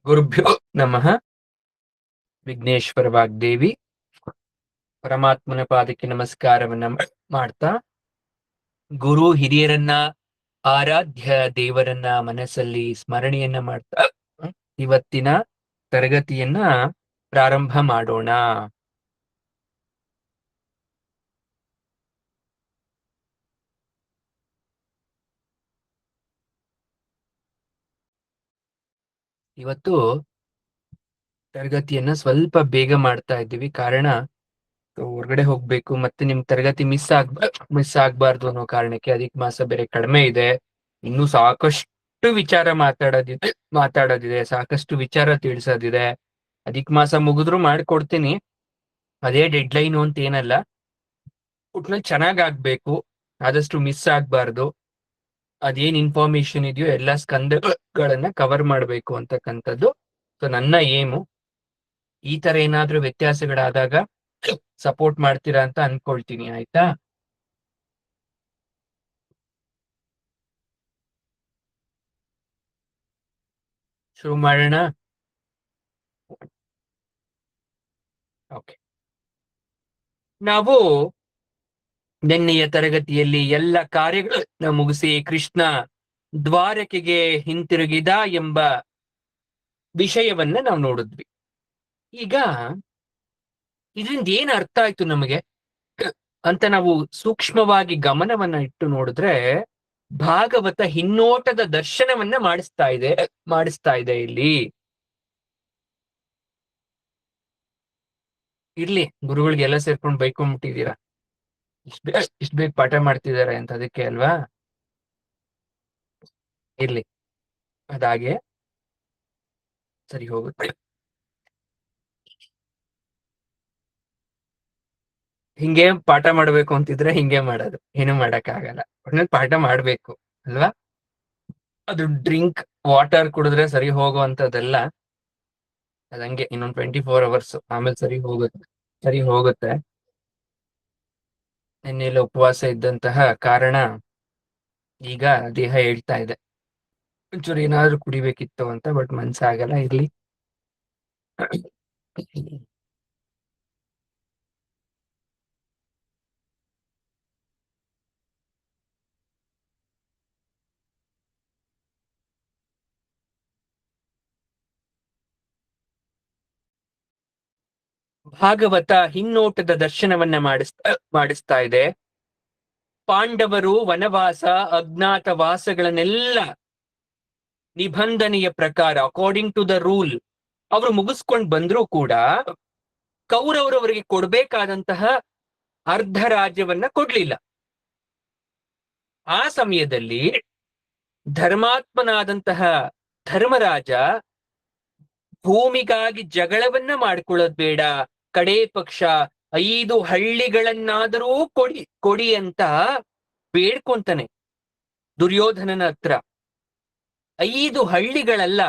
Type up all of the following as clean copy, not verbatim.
ಗುರುಭ್ಯೋ ನಮಃ. ವಿಘ್ನೇಶ್ವರ ವಾಗ್ದೇವಿ ಪರಮಾತ್ಮನ ಪಾದಕ್ಕೆ ನಮಸ್ಕಾರವನ್ನ ಮಾಡ್ತಾ, ಗುರು ಹಿರಿಯರನ್ನ, ಆರಾಧ್ಯ ದೇವರನ್ನ ಮನಸ್ಸಲ್ಲಿ ಸ್ಮರಣೆಯನ್ನ ಮಾಡ್ತಾ ಇವತ್ತಿನ ತರಗತಿಯನ್ನ ಪ್ರಾರಂಭ ಮಾಡೋಣ. ಇವತ್ತು ತರಗತಿಯನ್ನ ಸ್ವಲ್ಪ ಬೇಗ ಮಾಡ್ತಾ ಇದ್ದೀವಿ. ಕಾರಣ, ಹೊರಗಡೆ ಹೋಗ್ಬೇಕು ಮತ್ತೆ ನಿಮ್ ತರಗತಿ ಮಿಸ್ ಆಗ್ಬಾರ್ದು ಅನ್ನೋ ಕಾರಣಕ್ಕೆ. ಅಧಿಕ ಮಾಸ ಬೇರೆ ಕಡಿಮೆ ಇದೆ, ಇನ್ನು ಸಾಕಷ್ಟು ವಿಚಾರ ಮಾತಾಡೋದಿದೆ, ಸಾಕಷ್ಟು ವಿಚಾರ ತಿಳಿಸೋದಿದೆ. ಅಧಿಕ ಮಾಸ ಮುಗಿದ್ರು ಮಾಡ್ಕೊಡ್ತೀನಿ, ಅದೇ ಡೆಡ್ ಲೈನ್ ಅಂತ ಏನಲ್ಲ. ಒಟ್ನಲ್ಲಿ ಚೆನ್ನಾಗ್ ಆಗ್ಬೇಕು, ಆದಷ್ಟು ಮಿಸ್ ಆಗ್ಬಾರ್ದು. ಅದೇನ್ ಇನ್ಫಾರ್ಮೇಶನ್ ಇದೆಯೋ ಎಲ್ಲಾ ಸ್ಕಂದಗಳನ್ನ ಕವರ್ ಮಾಡ್ಬೇಕು ಅಂತಕ್ಕಂಥದ್ದು ಸೊ ನನ್ನ ಏಮು. ಈ ತರ ಏನಾದ್ರೂ ವ್ಯತ್ಯಾಸಗಳಾದಾಗ ಸಪೋರ್ಟ್ ಮಾಡ್ತೀರಾ ಅಂತ ಅನ್ಕೊಳ್ತೀನಿ. ಆಯ್ತಾ? ಶುರು ಮಾಡೋಣ. ಓಕೆ, ನಾವು ನಿನ್ನೆಯ ತರಗತಿಯಲ್ಲಿ ಎಲ್ಲ ಕಾರ್ಯಗಳನ್ನ ಮುಗಿಸಿ ಕೃಷ್ಣ ದ್ವಾರಕೆಗೆ ಹಿಂತಿರುಗಿದ ಎಂಬ ವಿಷಯವನ್ನ ನಾವು ನೋಡಿದ್ವಿ. ಈಗ ಇದರಿಂದ ಏನ್ ಅರ್ಥ ಆಯ್ತು ನಮಗೆ ಅಂತ ನಾವು ಸೂಕ್ಷ್ಮವಾಗಿ ಗಮನವನ್ನ ಇಟ್ಟು ನೋಡಿದ್ರೆ, ಭಾಗವತ ಹಿನ್ನೋಟದ ದರ್ಶನವನ್ನ ಮಾಡಿಸ್ತಾ ಇದೆ ಇಲ್ಲಿ. ಇರ್ಲಿ, ಗುರುಗಳಿಗೆ ಎಲ್ಲ ಸೇರ್ಕೊಂಡು ಬೈಕೊಂಡ್ಬಿಟ್ಟಿದೀರಾ, ಇಷ್ಟ ಬೇಗ ಪಾಠ ಮಾಡ್ತಿದ್ದಾರೆ ಅಂತ, ಅದಕ್ಕೆ ಅಲ್ವಾ? ಇರ್ಲಿ, ಅದಾಗೆ ಸರಿ ಹೋಗುತ್ತೆ. ಹಿಂಗೆ ಪಾಠ ಮಾಡ್ಬೇಕು ಅಂತಿದ್ರೆ ಹಿಂಗೆ ಮಾಡೋದು, ಏನು ಮಾಡಕ್ ಆಗಲ್ಲ. ಒಟ್ನಲ್ಲಿ ಪಾಠ ಮಾಡ್ಬೇಕು ಅಲ್ವಾ? ಅದು ಡ್ರಿಂಕ್ ವಾಟರ್ ಕುಡಿದ್ರೆ ಸರಿ ಹೋಗುವಂತದ್ದೆಲ್ಲ, ಅದಂಗೆ ಇನ್ನೊಂದು 24 hours ಆಮೇಲೆ ಸರಿ ಹೋಗುತ್ತೆ. ನಿನ್ನೆಲ್ಲ ಉಪವಾಸ ಇದ್ದಂತಹ ಕಾರಣ ಈಗ ದೇಹ ಹೇಳ್ತಾ ಇದೆ ಒಂಚೂರು ಏನಾದ್ರೂ ಕುಡಿಬೇಕಿತ್ತು ಅಂತ, ಬಟ್ ಮನ್ಸಾಗಲ್ಲ. ಇರ್ಲಿ. ಭಾಗವತ ಹಿನ್ನೋಟದ ದರ್ಶನವನ್ನ ಮಾಡಿಸ್ತಾ ಇದೆ. ಪಾಂಡವರು ವನವಾಸ, ಅಜ್ಞಾತವಾಸಗಳನ್ನೆಲ್ಲ ನಿಬಂಧನೆಯ ಪ್ರಕಾರ ಅಕಾರ್ಡಿಂಗ್ ಟು ದ ರೂಲ್ ಅವರು ಮುಗಿಸ್ಕೊಂಡು ಬಂದ್ರೂ ಕೂಡ ಕೌರವರವರಿಗೆ ಕೊಡ್ಬೇಕಾದಂತಹ ಅರ್ಧ ರಾಜ್ಯವನ್ನ ಕೊಡ್ಲಿಲ್ಲ. ಆ ಸಮಯದಲ್ಲಿ ಧರ್ಮಾತ್ಮನಾದಂತಹ ಧರ್ಮರಾಜ ಭೂಮಿಗಾಗಿ ಜಗಳವನ್ನ ಮಾಡ್ಕೊಳ್ಳೋದ್ ಬೇಡ, ಕಡೇ ಪಕ್ಷ 5 ಹಳ್ಳಿಗಳನ್ನಾದರೂ ಕೊಡಿ ಅಂತ ಬೇಡ್ಕೊಂತಾನೆ ದುರ್ಯೋಧನನ ಹತ್ರ. 5 ಹಳ್ಳಿಗಳಲ್ಲ,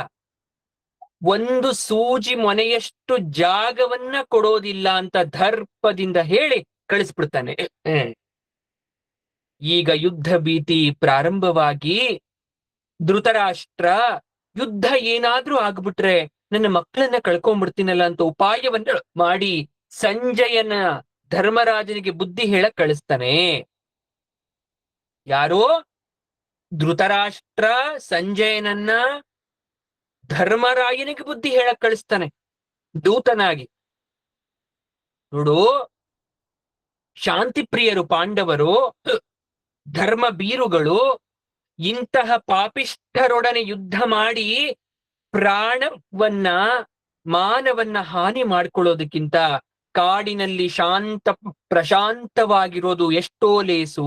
ಒಂದು ಸೂಜಿ ಮೊನೆಯಷ್ಟು ಜಾಗವನ್ನ ಕೊಡೋದಿಲ್ಲ ಅಂತ ದರ್ಪದಿಂದ ಹೇಳಿ ಕಳಿಸ್ಬಿಡ್ತಾನೆ. ಈಗ ಯುದ್ಧ ಭೀತಿ ಪ್ರಾರಂಭವಾಗಿ ಧೃತರಾಷ್ಟ್ರ, ಯುದ್ಧ ಏನಾದ್ರೂ ಆಗ್ಬಿಟ್ರೆ ನನ್ನ ಮಕ್ಕಳನ್ನ ಕಳ್ಕೊಂಡ್ಬಿಡ್ತೀನಲ್ಲ ಅಂತ ಉಪಾಯವನ್ನ ಮಾಡಿ ಸಂಜಯನ ಧರ್ಮರಾಜನಿಗೆ ಬುದ್ಧಿ ಹೇಳಕ್ ಕಳಿಸ್ತಾನೆ. ಯಾರೋ ಧೃತರಾಷ್ಟ್ರ ಸಂಜಯನನ್ನ ಧರ್ಮರಾಯನಿಗೆ ಬುದ್ಧಿ ಹೇಳಕ್ ಕಳಿಸ್ತಾನೆ ದೂತನಾಗಿ. ನೋಡು, ಶಾಂತಿ ಪ್ರಿಯರು ಪಾಂಡವರು, ಧರ್ಮ ಬೀರುಗಳು, ಇಂತಹ ಪಾಪಿಷ್ಠರೊಡನೆ ಯುದ್ಧ ಮಾಡಿ ಪ್ರಾಣವನ್ನ ಮಾನವನ್ನ ಹಾನಿ ಮಾಡ್ಕೊಳ್ಳೋದಕ್ಕಿಂತ ಕಾಡಿನಲ್ಲಿ ಪ್ರಶಾಂತವಾಗಿರೋದು ಎಷ್ಟೋ ಲೇಸು.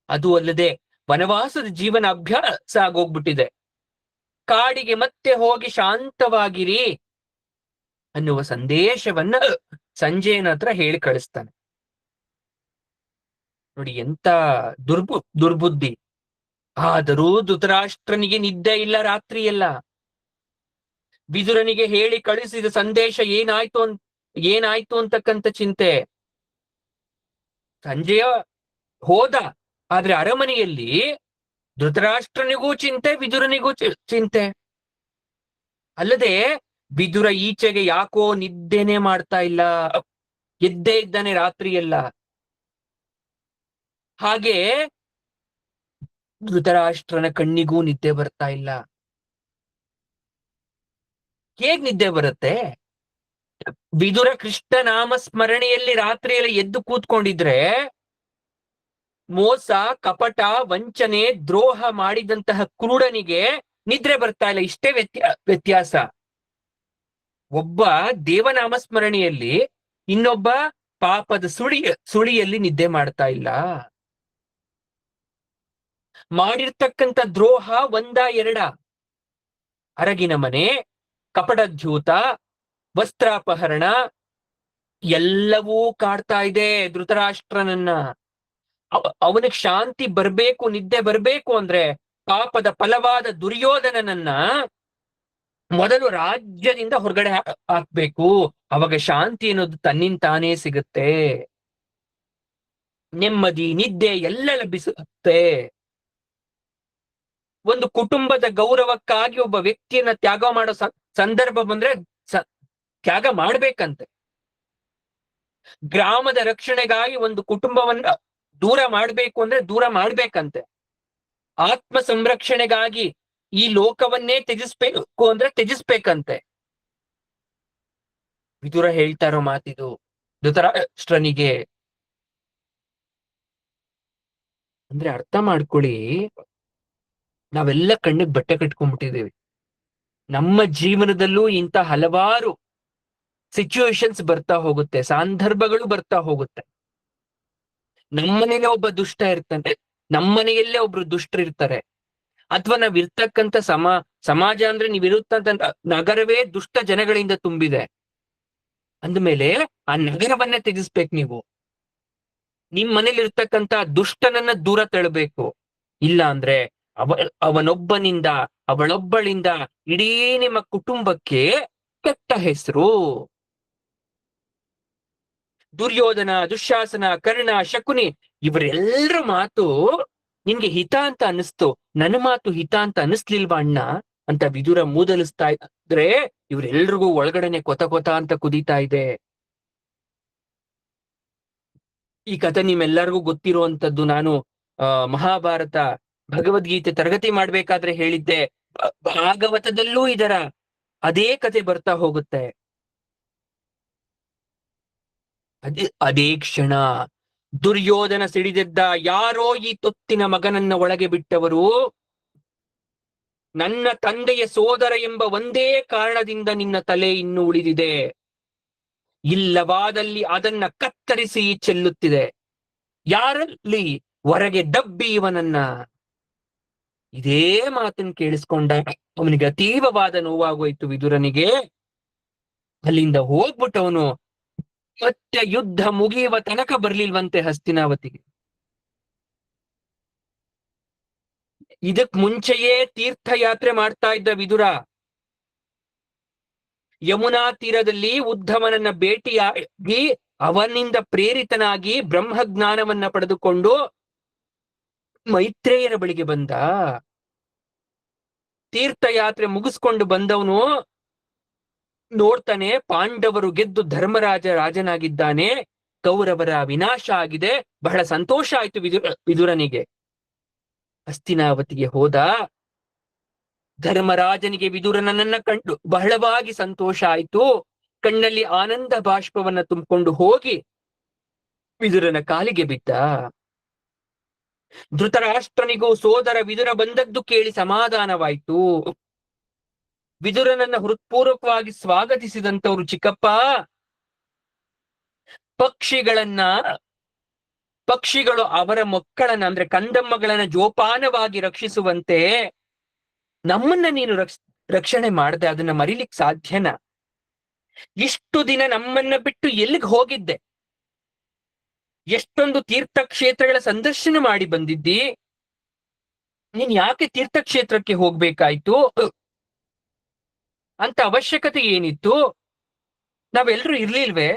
ಅದು ಅಲ್ಲದೆ ವನವಾಸದ ಜೀವನ ಅಭ್ಯಾಸ ಆಗೋಗ್ಬಿಟ್ಟಿದೆ. ಕಾಡಿಗೆ ಮತ್ತೆ ಹೋಗಿ ಶಾಂತವಾಗಿರಿ ಅನ್ನುವ ಸಂದೇಶವನ್ನ ಸಂಜಯನ ಹತ್ರ ಹೇಳಿ ಕಳಿಸ್ತಾನೆ. ನೋಡಿ ಎಂತ ದುರ್ಬುದ್ಧಿ. ಆದರೂ ಧೃತರಾಷ್ಟ್ರನಿಗೆ ನಿದ್ದೆ ಇಲ್ಲ ರಾತ್ರಿ ಎಲ್ಲ. ವಿದುರನಿಗೆ ಹೇಳಿ ಕಳಿಸಿದ ಸಂದೇಶ ಏನಾಯ್ತು ಅಂತಕ್ಕಂಥ ಚಿಂತೆ. ಸಂಜಯ ಹೋದ, ಆದ್ರೆ ಅರಮನೆಯಲ್ಲಿ ಧೃತರಾಷ್ಟ್ರನಿಗೂ ಚಿಂತೆ, ವಿದುರನಿಗೂ ಚಿಂತೆ. ಅಲ್ಲದೆ ವಿದುರ ಈಚೆಗೆ ಯಾಕೋ ನಿದ್ದೆನೆ ಮಾಡ್ತಾ ಇಲ್ಲ, ಎದ್ದೇ ಇದ್ದಾನೆ ರಾತ್ರಿ ಎಲ್ಲ. ಹಾಗೆ ಧೃತರಾಷ್ಟ್ರನ ಕಣ್ಣಿಗೂ ನಿದ್ದೆ ಬರ್ತಾ ಇಲ್ಲ. ಹೇಗ್ ನಿದ್ದೆ ಬರುತ್ತೆ? ವಿದುರ ಕೃಷ್ಣ ನಾಮ ಸ್ಮರಣೆಯಲ್ಲಿ ರಾತ್ರಿ ಎಲ್ಲ ಎದ್ದು ಕೂತ್ಕೊಂಡಿದ್ರೆ ಮೋಸ, ಕಪಟ, ವಂಚನೆ, ದ್ರೋಹ ಮಾಡಿದಂತಹ ಕ್ರೂಡನಿಗೆ ನಿದ್ರೆ ಬರ್ತಾ ಇಲ್ಲ. ಇಷ್ಟೇ ವ್ಯತ್ಯಾಸ. ಒಬ್ಬ ದೇವನಾಮ ಸ್ಮರಣೆಯಲ್ಲಿ, ಇನ್ನೊಬ್ಬ ಪಾಪದ ಸುಳಿಯಲ್ಲಿ ನಿದ್ದೆ ಮಾಡ್ತಾ ಇಲ್ಲ. ಮಾಡಿರ್ತಕ್ಕಂಥ ದ್ರೋಹ ಒಂದ ಎರಡ? ಅರಗಿನ ಮನೆ, ಕಪಟದ್ಯೂತ, ವಸ್ತ್ರಾಪಹರಣ ಎಲ್ಲವೂ ಕಾಡ್ತಾ ಇದೆ ಧೃತರಾಷ್ಟ್ರನನ್ನ. ಅವನಿಗೆ ಶಾಂತಿ ಬರ್ಬೇಕು, ನಿದ್ದೆ ಬರ್ಬೇಕು ಅಂದ್ರೆ ಪಾಪದ ಫಲವಾದ ದುರ್ಯೋಧನನನ್ನ ಮೊದಲು ರಾಜ್ಯದಿಂದ ಹೊರಗಡೆ ಹಾಕ್ಬೇಕು. ಅವಾಗ ಶಾಂತಿ ಅನ್ನೋದು ತನ್ನಿಂತಾನೇ ಸಿಗುತ್ತೆ. ನೆಮ್ಮದಿ, ನಿದ್ದೆ ಎಲ್ಲ ಲಭಿಸುತ್ತೆ. ಒಂದು ಕುಟುಂಬದ ಗೌರವಕ್ಕಾಗಿ ಒಬ್ಬ ವ್ಯಕ್ತಿಯನ್ನ ತ್ಯಾಗ ಮಾಡೋ ಸಂದರ್ಭ ಬಂದ್ರೆ ತ್ಯಾಗ ಮಾಡ್ಬೇಕಂತೆ. ಗ್ರಾಮದ ರಕ್ಷಣೆಗಾಗಿ ಒಂದು ಕುಟುಂಬವನ್ನ ದೂರ ಮಾಡ್ಬೇಕು ಅಂದ್ರೆ ದೂರ ಮಾಡ್ಬೇಕಂತೆ. ಆತ್ಮ ಸಂರಕ್ಷಣೆಗಾಗಿ ಈ ಲೋಕವನ್ನೇ ತ್ಯಜಿಸ್ಬೇಕು ಅಂದ್ರೆ ತ್ಯಜಿಸ್ಬೇಕಂತೆ. ವಿದುರ ಹೇಳ್ತಾ ಇರೋ ಮಾತಿದು ಧೃತರಾಷ್ಟ್ರನಿಗೆ. ಅಂದ್ರೆ ಅರ್ಥ ಮಾಡ್ಕೊಳ್ಳಿ, ನಾವೆಲ್ಲ ಕಣ್ಣಿಗೆ ಬಟ್ಟೆ ಕಟ್ಕೊಂಡ್ಬಿಟ್ಟಿದ್ದೇವೆ. ನಮ್ಮ ಜೀವನದಲ್ಲೂ ಇಂಥ ಹಲವಾರು ಸಿಚುವೇಶನ್ಸ್ ಬರ್ತಾ ಹೋಗುತ್ತೆ, ಸಂದರ್ಭಗಳು ಬರ್ತಾ ಹೋಗುತ್ತೆ. ನಮ್ಮನೇಲೆ ಒಬ್ಬ ದುಷ್ಟ ಇರ್ತಾನೆ, ನಮ್ಮನೆಯಲ್ಲೇ ಒಬ್ರು ದುಷ್ಟರಿರ್ತಾರೆ. ಅಥವಾ ನಾವಿರ್ತಕ್ಕಂಥ ಸಮಾಜ ಅಂದ್ರೆ ನೀವಿರುತ್ತಂತ ನಗರವೇ ದುಷ್ಟ ಜನಗಳಿಂದ ತುಂಬಿದೆ. ಅಂದ್ಮೇಲೆ ಆ ನಗರವನ್ನೇ ತ್ಯಜಿಸ್ಬೇಕು. ನೀವು ನಿಮ್ ಮನೇಲಿ ಇರ್ತಕ್ಕಂಥ ದುಷ್ಟನನ್ನ ದೂರ ತಳ್ಳಬೇಕು. ಇಲ್ಲ ಅಂದ್ರೆ ಅವನೊಬ್ಬನಿಂದ, ಅವಳೊಬ್ಬಳಿಂದ ಇಡೀ ನಿಮ್ಮ ಕುಟುಂಬಕ್ಕೆ ಕೆಟ್ಟ ಹೆಸರು. ದುರ್ಯೋಧನ, ದುಶ್ಯಾಸನ, ಕರ್ಣ, ಶಕುನಿ ಇವರೆಲ್ಲರ ಮಾತು ನಿನ್ಗೆ ಹಿತ ಅಂತ ಅನಿಸ್ತು, ನನ್ನ ಮಾತು ಹಿತ ಅಂತ ಅನಿಸ್ಲಿಲ್ವಾ ಅಣ್ಣ ಅಂತ ವಿದುರ ಮೂದಲಿಸ್ತಾ ಇದ್ರೆ ಇವರೆಲ್ರಿಗೂ ಒಳಗಡೆನೆ ಕೊತ ಕೊತ ಅಂತ ಕುದೀತಾ ಇದೆ. ಈ ಕಥೆ ನಿಮ್ಮೆಲ್ಲರಿಗೂ ಗೊತ್ತಿರುವಂತದ್ದು. ನಾನು ಮಹಾಭಾರತ, ಭಗವದ್ಗೀತೆ ತರಗತಿ ಮಾಡ್ಬೇಕಾದ್ರೆ ಹೇಳಿದ್ದೆ. ಭಾಗವತದಲ್ಲೂ ಇದರ ಅದೇ ಕತೆ ಬರ್ತಾ ಹೋಗುತ್ತೆ. ಅದೇ ಕ್ಷಣ ದುರ್ಯೋಧನ ಸಿಡಿದೆದ್ದ. ಯಾರೋ ಈ ತೊತ್ತಿನ ಮಗನನ್ನ ಒಳಗೆ ಬಿಟ್ಟವರು, ನನ್ನ ತಂದೆಯ ಸೋದರ ಎಂಬ ಒಂದೇ ಕಾರಣದಿಂದ ನಿನ್ನ ತಲೆ ಇನ್ನೂ ಉಳಿದಿದೆ, ಇಲ್ಲವಾದಲ್ಲಿ ಅದನ್ನ ಕತ್ತರಿಸಿ ಚೆಲ್ಲುತ್ತಿದೆ. ಯಾರಲ್ಲಿ ಹೊರಗೆ ದಬ್ಬಿ ಇವನನ್ನ. ಇದೇ ಮಾತನ್ನು ಕೇಳಿಸ್ಕೊಂಡ ಅವನಿಗೆ ಅತೀವವಾದ ನೋವಾಗೋಯ್ತು ವಿದುರನಿಗೆ. ಅಲ್ಲಿಂದ ಹೋಗ್ಬಿಟ್ಟವನು ಮತ್ತೆ ಯುದ್ಧ ಮುಗಿಯುವ ತನಕ ಬರ್ಲಿಲ್ವಂತೆ ಹಸ್ತಿನಾವತಿಗೆ. ಇದಕ್ ಮುಂಚೆಯೇ ತೀರ್ಥಯಾತ್ರೆ ಮಾಡ್ತಾ ಇದ್ದ ವಿದುರ ಯಮುನಾ ತೀರದಲ್ಲಿ ಉದ್ಧವನನ್ನ ಭೇಟಿಯಾಗಿ ಅವನಿಂದ ಪ್ರೇರಿತನಾಗಿ ಬ್ರಹ್ಮಜ್ಞಾನವನ್ನ ಪಡೆದುಕೊಂಡು ಮೈತ್ರೇಯರ ಬಳಿಗೆ ಬಂದ. ತೀರ್ಥಯಾತ್ರೆ ಮುಗಿಸ್ಕೊಂಡು ಬಂದವನು ನೋಡ್ತಾನೆ, ಪಾಂಡವರು ಗೆದ್ದು ಧರ್ಮರಾಜ ರಾಜನಾಗಿದ್ದಾನೆ, ಕೌರವರ ವಿನಾಶ ಆಗಿದೆ. ಬಹಳ ಸಂತೋಷ ಆಯ್ತು ವಿದುರನಿಗೆ. ಹಸ್ತಿನಾವತಿಗೆ ಹೋದ. ಧರ್ಮರಾಜನಿಗೆ ವಿದುರನನ್ನ ಕಂಡು ಬಹಳವಾಗಿ ಸಂತೋಷ ಆಯ್ತು. ಕಣ್ಣಲ್ಲಿ ಆನಂದ ಬಾಷ್ಪವನ್ನ ತುಂಬಿಕೊಂಡು ಹೋಗಿ ವಿದುರನ ಕಾಲಿಗೆ ಬಿದ್ದ. ಧೃತರಾಷ್ಟ್ರನಿಗೂ ಸೋದರ ವಿದುರ ಬಂದದ್ದು ಕೇಳಿ ಸಮಾಧಾನವಾಯ್ತು. ವಿದುರನನ್ನ ಹೃತ್ಪೂರ್ವಕವಾಗಿ ಸ್ವಾಗತಿಸಿದಂತವ್ರು, ಚಿಕ್ಕಪ್ಪ, ಪಕ್ಷಿಗಳು ಅವರ ಮಕ್ಕಳನ್ನ ಅಂದ್ರೆ ಕಂದಮ್ಮಗಳನ್ನ ಜೋಪಾನವಾಗಿ ರಕ್ಷಿಸುವಂತೆ ನಮ್ಮನ್ನ ನೀನು ರಕ್ಷಣೆ ಮಾಡದೆ ಅದನ್ನ ಮರಿಲಿಕ್ಕೆ ಸಾಧ್ಯನಾ? ಇಷ್ಟು ದಿನ ನಮ್ಮನ್ನ ಬಿಟ್ಟು ಎಲ್ಲಿಗೆ ಹೋಗಿದ್ದೆ? ಎಷ್ಟೊಂದು ತೀರ್ಥಕ್ಷೇತ್ರಗಳ ಸಂದರ್ಶನ ಮಾಡಿ ಬಂದಿದ್ದಿ, ನೀನ್ ಯಾಕೆ ತೀರ್ಥಕ್ಷೇತ್ರಕ್ಕೆ ಹೋಗ್ಬೇಕಾಯ್ತು? ಅಂತ ಅವಶ್ಯಕತೆ ಏನಿತ್ತು? ನಾವೆಲ್ಲರೂ ಇರ್ಲಿಲ್ವೇ?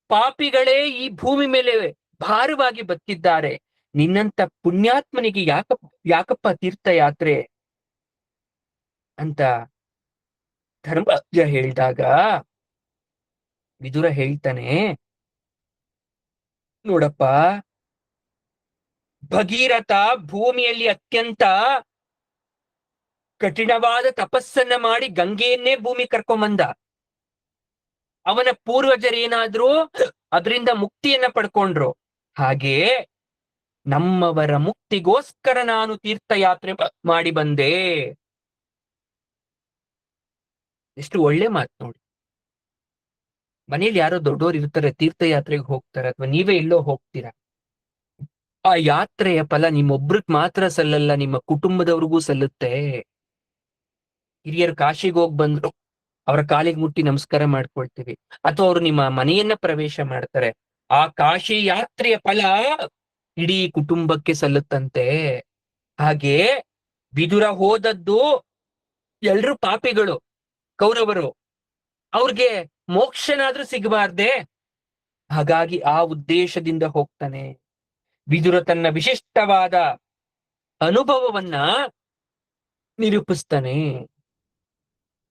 ಪಾಪಿಗಳೇ ಈ ಭೂಮಿ ಮೇಲೆ ಭಾರವಾಗಿ ಬತ್ತಿದ್ದಾರೆ, ನಿನ್ನಂತ ಪುಣ್ಯಾತ್ಮನಿಗೆ ಯಾಕಪ್ಪ ತೀರ್ಥಯಾತ್ರೆ ಅಂತ ಧರ್ಮರಾಜ ಹೇಳಿದಾಗ ವಿದುರ ಹೇಳ್ತಾನೆ, ನೋಡಪ್ಪ, ಭಗೀರಥ ಭೂಮಿಯಲ್ಲಿ ಅತ್ಯಂತ ಕಠಿಣವಾದ ತಪಸ್ಸನ್ನ ಮಾಡಿ ಗಂಗೆಯನ್ನೇ ಭೂಮಿ ಕರ್ಕೊಂಬಂದ. ಅವನ ಪೂರ್ವಜರೇನಾದ್ರೂ ಅದರಿಂದ ಮುಕ್ತಿಯನ್ನ ಪಡ್ಕೊಂಡ್ರು. ಹಾಗೆ ನಮ್ಮವರ ಮುಕ್ತಿಗೋಸ್ಕರ ನಾನು ತೀರ್ಥಯಾತ್ರೆ ಮಾಡಿ ಬಂದೆ. ಎಷ್ಟು ಒಳ್ಳೆ ಮಾತು ನೋಡಿ. ಮನೇಲಿ ಯಾರೋ ದೊಡ್ಡೋರು ಇರ್ತಾರೆ, ತೀರ್ಥಯಾತ್ರೆಗೆ ಹೋಗ್ತಾರೆ, ಅಥವಾ ನೀವೇ ಎಲ್ಲೋ ಹೋಗ್ತೀರಾ, ಆ ಯಾತ್ರೆಯ ಫಲ ನಿಮ್ಮೊಬ್ರಿಗೆ ಮಾತ್ರ ಸಲ್ಲಲ್ಲ, ನಿಮ್ಮ ಕುಟುಂಬದವ್ರಿಗೂ ಸಲ್ಲುತ್ತೆ. ಹಿರಿಯರು ಕಾಶಿಗೆ ಹೋಗಿ ಬಂದ್ರು, ಅವರ ಕಾಲಿಗೆ ಮುಟ್ಟಿ ನಮಸ್ಕಾರ ಮಾಡ್ಕೊಳ್ತೀವಿ, ಅಥವಾ ಅವರು ನಿಮ್ಮ ಮನೆಯನ್ನ ಪ್ರವೇಶ ಮಾಡ್ತಾರೆ, ಆ ಕಾಶಿ ಯಾತ್ರೆಯ ಫಲ ಇಡೀ ಕುಟುಂಬಕ್ಕೆ ಸಲ್ಲುತ್ತಂತೆ. ಹಾಗೆ ವಿದುರ ಹೋದದ್ದು ಎಲ್ರೂ ಪಾಪಿಗಳು, ಕೌರವರು, ಅವ್ರಿಗೆ ಮೋಕ್ಷನಾದ್ರೂ ಸಿಗಬಾರ್ದೆ. ಹಾಗಾಗಿ ಆ ಉದ್ದೇಶದಿಂದ ಹೋಗ್ತಾನೆ. ವಿದುರ ತನ್ನ ವಿಶಿಷ್ಟವಾದ ಅನುಭವವನ್ನ ನಿರೂಪಿಸ್ತಾನೆ.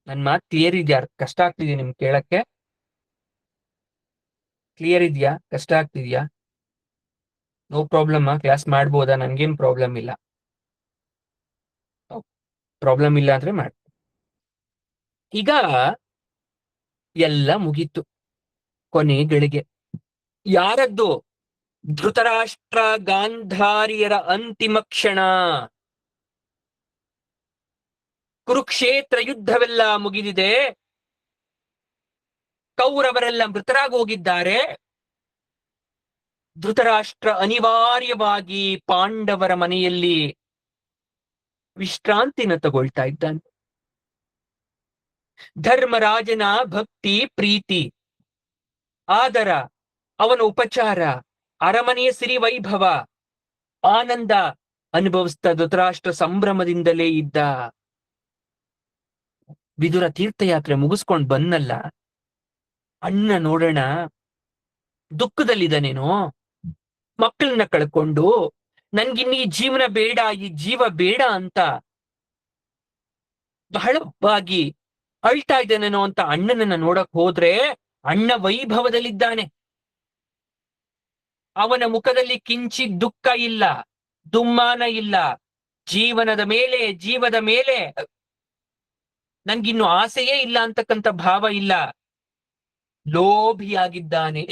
ನನ್ ಮಾತು ಕ್ಲಿಯರ್ ಇದೆಯಾ? ಕಷ್ಟ ಆಗ್ತಿದ್ಯಾ ನಿಮ್ಗೆ ಕೇಳಕ್ಕೆ? ಕ್ಲಿಯರ್ ಇದೆಯಾ? ಕಷ್ಟ ಆಗ್ತಿದ್ಯಾ? ನೋ ಪ್ರಾಬ್ಲಮ್, ಕ್ಲಾಸ್ ಮಾಡ್ಬೋದಾ? ನನ್ಗೇನ್ ಪ್ರಾಬ್ಲಮ್ ಇಲ್ಲ. ಪ್ರಾಬ್ಲಮ್ ಇಲ್ಲ ಅಂದ್ರೆ ಮಾಡಿ. ಈಗ ಎಲ್ಲ ಮುಗೀತು. ಕೊನೆ ಗಳಿಗೆ ಯಾರದ್ದು? ಧೃತರಾಷ್ಟ್ರ ಗಾಂಧಾರಿಯರ ಅಂತಿಮ ಕ್ಷಣ. ಕುರುಕ್ಷೇತ್ರ ಯುದ್ಧವೆಲ್ಲ ಮುಗಿದಿದೆ, ಕೌರವರೆಲ್ಲ ಮೃತರಾಗಿ ಹೋಗಿದ್ದಾರೆ. ಧೃತರಾಷ್ಟ್ರ ಅನಿವಾರ್ಯವಾಗಿ ಪಾಂಡವರ ಮನೆಯಲ್ಲಿ ವಿಶ್ರಾಂತಿನ ತಗೊಳ್ತಾ ಇದ್ದಾನೆ. ಧರ್ಮರಾಜನ ಭಕ್ತಿ, ಪ್ರೀತಿ, ಆದರ, ಅವನ ಉಪಚಾರ, ಅರಮನೆಯ ಸಿರಿ ವೈಭವ, ಆನಂದ ಅನುಭವಿಸ್ತಾ ಧೃತರಾಷ್ಟ್ರ ಸಂಭ್ರಮದಿಂದಲೇ ಇದ್ದ. ವಿದುರ ತೀರ್ಥಯಾತ್ರೆ ಮುಗಿಸ್ಕೊಂಡ್ ಬಂದಲ್ಲ, ಅಣ್ಣ ನೋಡೋಣ ದುಃಖದಲ್ಲಿದ್ದಾನೇನೋ, ಮಕ್ಕಳನ್ನ ಕಳ್ಕೊಂಡು ನನ್ಗಿನ್ನೀ ಜೀವನ ಬೇಡ, ಈ ಜೀವ ಬೇಡ ಅಂತ ಬಹಳವಾಗಿ ಅಳ್ತಾ ಇದ್ದಾನೇನೋ ಅಂತ ಅಣ್ಣನನ್ನ ನೋಡಕ್ ಹೋದ್ರೆ, ಅಣ್ಣ ವೈಭವದಲ್ಲಿದ್ದಾನೆ. ಅವನ ಮುಖದಲ್ಲಿ ಕಿಂಚಿತ್ ದುಃಖ ಇಲ್ಲ, ದುಮ್ಮಾನ ಇಲ್ಲ, ಜೀವದ ಮೇಲೆ ನನ್ಗಿನ್ನು ಆಸೆಯೇ ಇಲ್ಲ ಅಂತಕ್ಕಂಥ ಭಾವ ಇಲ್ಲ, ಲೋಭಿಯಾಗಿದ್ದಾನೆ.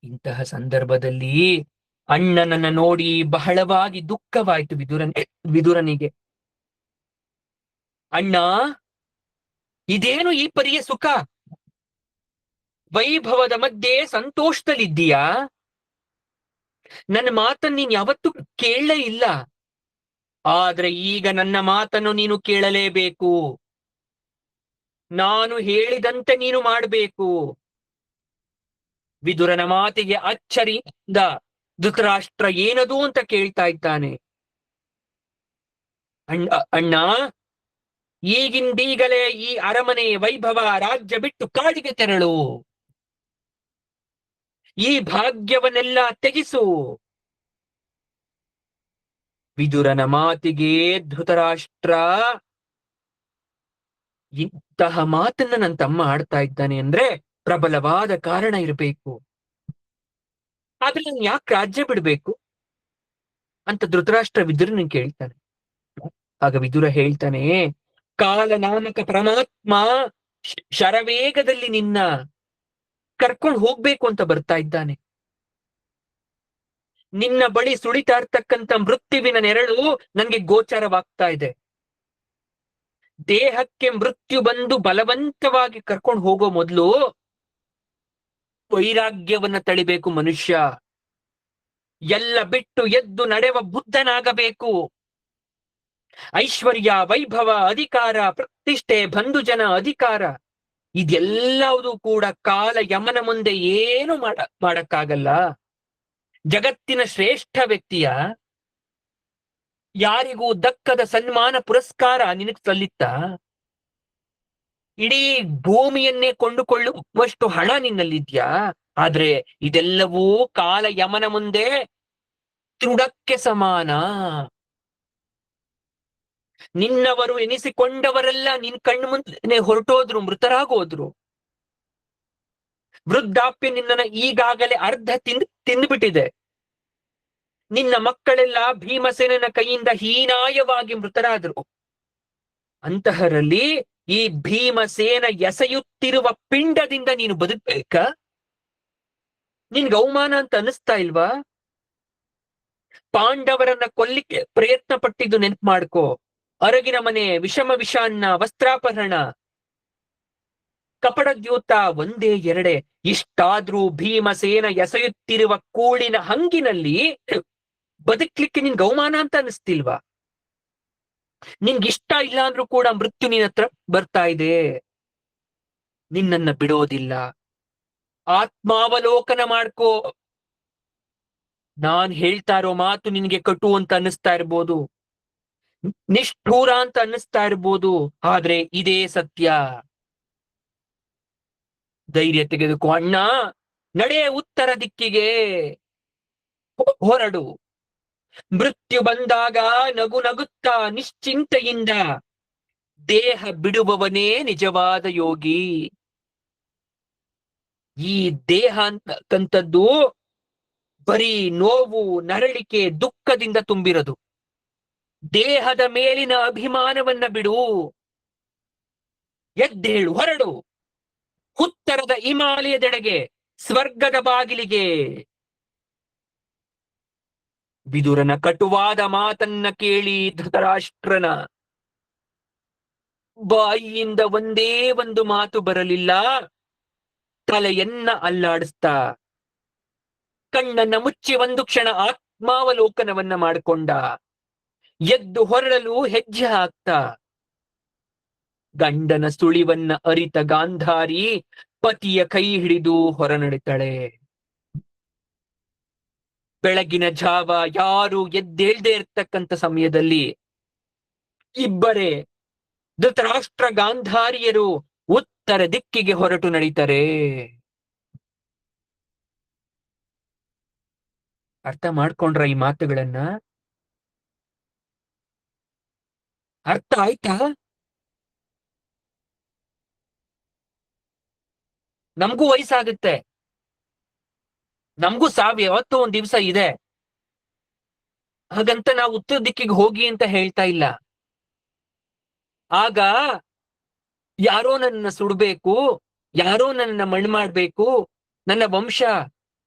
ಇಂತಹ ಸಂದರ್ಭದಲ್ಲಿ ಅಣ್ಣನನ್ನ ನೋಡಿ ಬಹಳವಾಗಿ ದುಃಖವಾಯಿತು ವಿದುರನಿಗೆ. ಅಣ್ಣ, ಇದೇನು ಈ ಪರಿಯ ಸುಖ? ವೈಭವದ ಮಧ್ಯೆ ಸಂತೋಷದಲ್ಲಿದ್ದೀಯಾ? ನನ್ನ ಮಾತನ್ನು ನೀನ್ ಯಾವತ್ತೂ ಕೇಳಲೇ ಇಲ್ಲ, ಆದ್ರೆ ಈಗ ನನ್ನ ಮಾತನ್ನು ನೀನು ಕೇಳಲೇಬೇಕು. ನಾನು ಹೇಳಿದಂತೆ ನೀನು ಮಾಡಬೇಕು. ವಿದುರನ ಮಾತಿಗೆ ಅಚ್ಚರಿಯಿಂದ ಧೃತರಾಷ್ಟ್ರ ಏನದು ಅಂತ ಕೇಳ್ತಾ ಇದ್ದಾನೆ. ಅಣ್ಣ, ಈಗಿಂದೀಗಲೇ ಈ ಅರಮನೆ ವೈಭವ ರಾಜ್ಯ ಬಿಟ್ಟು ಕಾಡಿಗೆ ತೆರಳು, ಈ ಭಾಗ್ಯವನ್ನೆಲ್ಲ ತ್ಯಜಿಸು. ವಿದುರನ ಮಾತಿಗೆ ಧೃತರಾಷ್ಟ್ರ, ಇಂತಹ ಮಾತನ್ನ ನನ್ನ ತಮ್ಮ ಆಡ್ತಾ ಇದ್ದಾನೆ ಅಂದ್ರೆ ಪ್ರಬಲವಾದ ಕಾರಣ ಇರಬೇಕು, ಆದ್ರೆ ನಾನು ಯಾಕೆ ರಾಜ್ಯ ಬಿಡ್ಬೇಕು ಅಂತ ಧೃತರಾಷ್ಟ್ರ ವಿದುರನ ಕೇಳ್ತಾನೆ. ಆಗ ವಿದುರ ಹೇಳ್ತಾನೆ, ಕಾಲನಾಮಕ ಪರಮಾತ್ಮ ಶರವೇಗದಲ್ಲಿ ನಿನ್ನ ಕರ್ಕೊಂಡು ಹೋಗ್ಬೇಕು ಅಂತ ಬರ್ತಾ ಇದ್ದಾನೆ. ನಿನ್ನ ಬಳಿ ಸುಳಿತಾ ಇರ್ತಕ್ಕಂಥ ಮೃತ್ಯುವಿನ ನೆರಳು ನನ್ಗೆ ಗೋಚರವಾಗ್ತಾ ಇದೆ. ದೇಹಕ್ಕೆ ಮೃತ್ಯು ಬಂದು ಬಲವಂತವಾಗಿ ಕರ್ಕೊಂಡು ಹೋಗೋ ಮೊದಲು ವೈರಾಗ್ಯವನ್ನ ತಳಿಬೇಕು ಮನುಷ್ಯ. ಎಲ್ಲ ಬಿಟ್ಟು ಎದ್ದು ನಡೆವ ಬುದ್ಧನಾಗಬೇಕು. ಐಶ್ವರ್ಯ, ವೈಭವ, ಅಧಿಕಾರ, ಪ್ರತಿಷ್ಠೆ, ಬಂಧುಜನ, ಅಧಿಕಾರ, ಇದೆಲ್ಲವೂ ಕೂಡ ಕಾಲ ಯಮನ ಮುಂದೆ ಏನು ಮಾಡಕ್ಕಾಗಲ್ಲ. ಜಗತ್ತಿನ ಶ್ರೇಷ್ಠ ವ್ಯಕ್ತಿಯ ಯಾರಿಗೂ ದಕ್ಕದ ಸನ್ಮಾನ ಪುರಸ್ಕಾರ ನಿನಗೆ ಸಲ್ಲಿತ್ತ? ಇಡೀ ಭೂಮಿಯನ್ನೇ ಕೊಂಡುಕೊಳ್ಳುವಷ್ಟು ಹಣ ನಿನ್ನಲ್ಲಿದ್ಯಾ? ಆದ್ರೆ ಇದೆಲ್ಲವೂ ಕಾಲ ಯಮನ ಮುಂದೆ ತೃಣಕ್ಕೆ ಸಮಾನ. ನಿನ್ನವರು ಎನಿಸಿಕೊಂಡವರೆಲ್ಲ ನಿನ್ ಕಣ್ಣು ಮುಂದೆ ಹೊರಟೋದ್ರು, ಮೃತರಾಗೋದ್ರು. ವೃದ್ಧಾಪ್ಯ ನಿನ್ನನ್ನ ಈಗಾಗಲೇ ಅರ್ಧ ತಿಂದುಬಿಟ್ಟಿದೆ. ನಿನ್ನ ಮಕ್ಕಳೆಲ್ಲ ಭೀಮಸೇನನ ಕೈಯಿಂದ ಹೀನಾಯವಾಗಿ ಮೃತರಾದರು. ಅಂತಹರಲ್ಲಿ ಈ ಭೀಮಸೇನ ಎಸೆಯುತ್ತಿರುವ ಪಿಂಡದಿಂದ ನೀನು ಬದುಕಬೇಕಾ? ನಿನ್ಗೆ ಅವಮಾನ ಅಂತ ಅನಿಸ್ತಾ ಇಲ್ವಾ? ಪಾಂಡವರನ್ನ ಕೊಲ್ಲಿಕ್ಕೆ ಪ್ರಯತ್ನ ಪಟ್ಟಿದ್ದು ನೆನ್ಪು ಮಾಡ್ಕೋ. ಅರಗಿನ ಮನೆ, ವಿಷಮ ವಿಷಾನ್ನ, ವಸ್ತ್ರಾಪಹರಣ, ಕಪಟದ್ಯೂತ ಒಂದೇ ಎರಡೇ. ಇಷ್ಟಾದ್ರೂ ಭೀಮಸೇನ ಎಸೆಯುತ್ತಿರುವ ಕೂಳಿನ ಹಂಗಿನಲ್ಲಿ ಬದುಕ್ಲಿಕ್ಕೆ ನಿನ್ಗೆ ಅವಮಾನ ಅಂತ ಅನಿಸ್ತಿಲ್ವಾ? ನಿನ್ಗಿಷ್ಟ ಇಲ್ಲ ಅಂದ್ರೂ ಕೂಡ ಮೃತ್ಯು ನಿನ್ನ ಹತ್ರ ಬರ್ತಾ ಇದೆ, ನಿನ್ನನ್ನ ಬಿಡೋದಿಲ್ಲ. ಆತ್ಮಾವಲೋಕನ ಮಾಡ್ಕೋ. ನಾನ್ ಹೇಳ್ತಾ ಇರೋ ಮಾತು ನಿನ್ಗೆ ಕಟು ಅಂತ ಅನ್ನಿಸ್ತಾ ಇರ್ಬೋದು, ನಿಷ್ಠೂರ ಅಂತ ಅನ್ನಿಸ್ತಾ ಇರ್ಬೋದು, ಆದ್ರೆ ಇದೇ ಸತ್ಯ. ಧೈರ್ಯ ತೆಗೆದುಕೋ ಅಣ್ಣ, ನಡೆ ಉತ್ತರ ದಿಕ್ಕಿಗೆ ಹೊರಡು. ಮೃತ್ಯು ಬಂದಾಗ ನಗು ನಗುತ್ತಾ ನಿಶ್ಚಿಂತೆಯಿಂದ ದೇಹ ಬಿಡುವವನೇ ನಿಜವಾದ ಯೋಗಿ. ಈ ದೇಹ ಅಂತಕ್ಕಂಥದ್ದು ಬರೀ ನೋವು, ನರಳಿಕೆ, ದುಃಖದಿಂದ ತುಂಬಿರದು. ದೇಹದ ಮೇಲಿನ ಅಭಿಮಾನವನ್ನ ಬಿಡು, ಎದ್ದೇಳು, ಹೊರಡು ಉತ್ತರದ ಹಿಮಾಲಯದೆಡೆಗೆ, ಸ್ವರ್ಗದ ಬಾಗಿಲಿಗೆ. ವಿದುರನ ಕಟುವಾದ ಮಾತನ್ನ ಕೇಳಿ ಧೃತರಾಷ್ಟ್ರನ ಬಾಯಿಯಿಂದ ಒಂದೇ ಒಂದು ಮಾತು ಬರಲಿಲ್ಲ. ತಲೆಯನ್ನ ಅಲ್ಲಾಡಿಸ್ತಾ ಕಣ್ಣನ್ನ ಮುಚ್ಚಿ ಒಂದು ಕ್ಷಣ ಆತ್ಮಾವಲೋಕನವನ್ನ ಮಾಡಿಕೊಂಡ. ಎದ್ದು ಹೊರಡಲು ಹೆಜ್ಜೆ ಹಾಕ್ತಾ ಗಂಡನ ಸುಳಿವನ್ನ ಅರಿತ ಗಾಂಧಾರಿ ಪತಿಯ ಕೈ ಹಿಡಿದು ಹೊರ ನಡಿತಾಳೆ. ಬೆಳಗಿನ ಜಾವ, ಯಾರು ಎದ್ದೇಳ್ದೇ ಇರ್ತಕ್ಕಂಥ ಸಮಯದಲ್ಲಿ ಇಬ್ಬರೇ ಧೃತರಾಷ್ಟ್ರ ಗಾಂಧಾರಿಯರು ಉತ್ತರ ದಿಕ್ಕಿಗೆ ಹೊರಟು ನಡೀತಾರೆ. ಅರ್ಥ ಮಾಡ್ಕೊಂಡ್ರ ಈ ಮಾತುಗಳನ್ನ? ಅರ್ಥ ಆಯ್ತಾ? ನಮಗೂ ವಯಸ್ಸಾಗುತ್ತೆ, ನಮಗೂ ಸಾವು ಯಾವತ್ತೂ ಒಂದ್ ದಿವ್ಸ ಇದೆ. ಹಾಗಂತ ನಾವು ಉತ್ತರ ದಿಕ್ಕಿಗೆ ಹೋಗಿ ಅಂತ ಹೇಳ್ತಾ ಇಲ್ಲ. ಆಗ ಯಾರೋ ನನ್ನ ಸುಡ್ಬೇಕು, ಯಾರೋ ನನ್ನ ಮಣ್ಣು ಮಾಡ್ಬೇಕು, ನನ್ನ ವಂಶ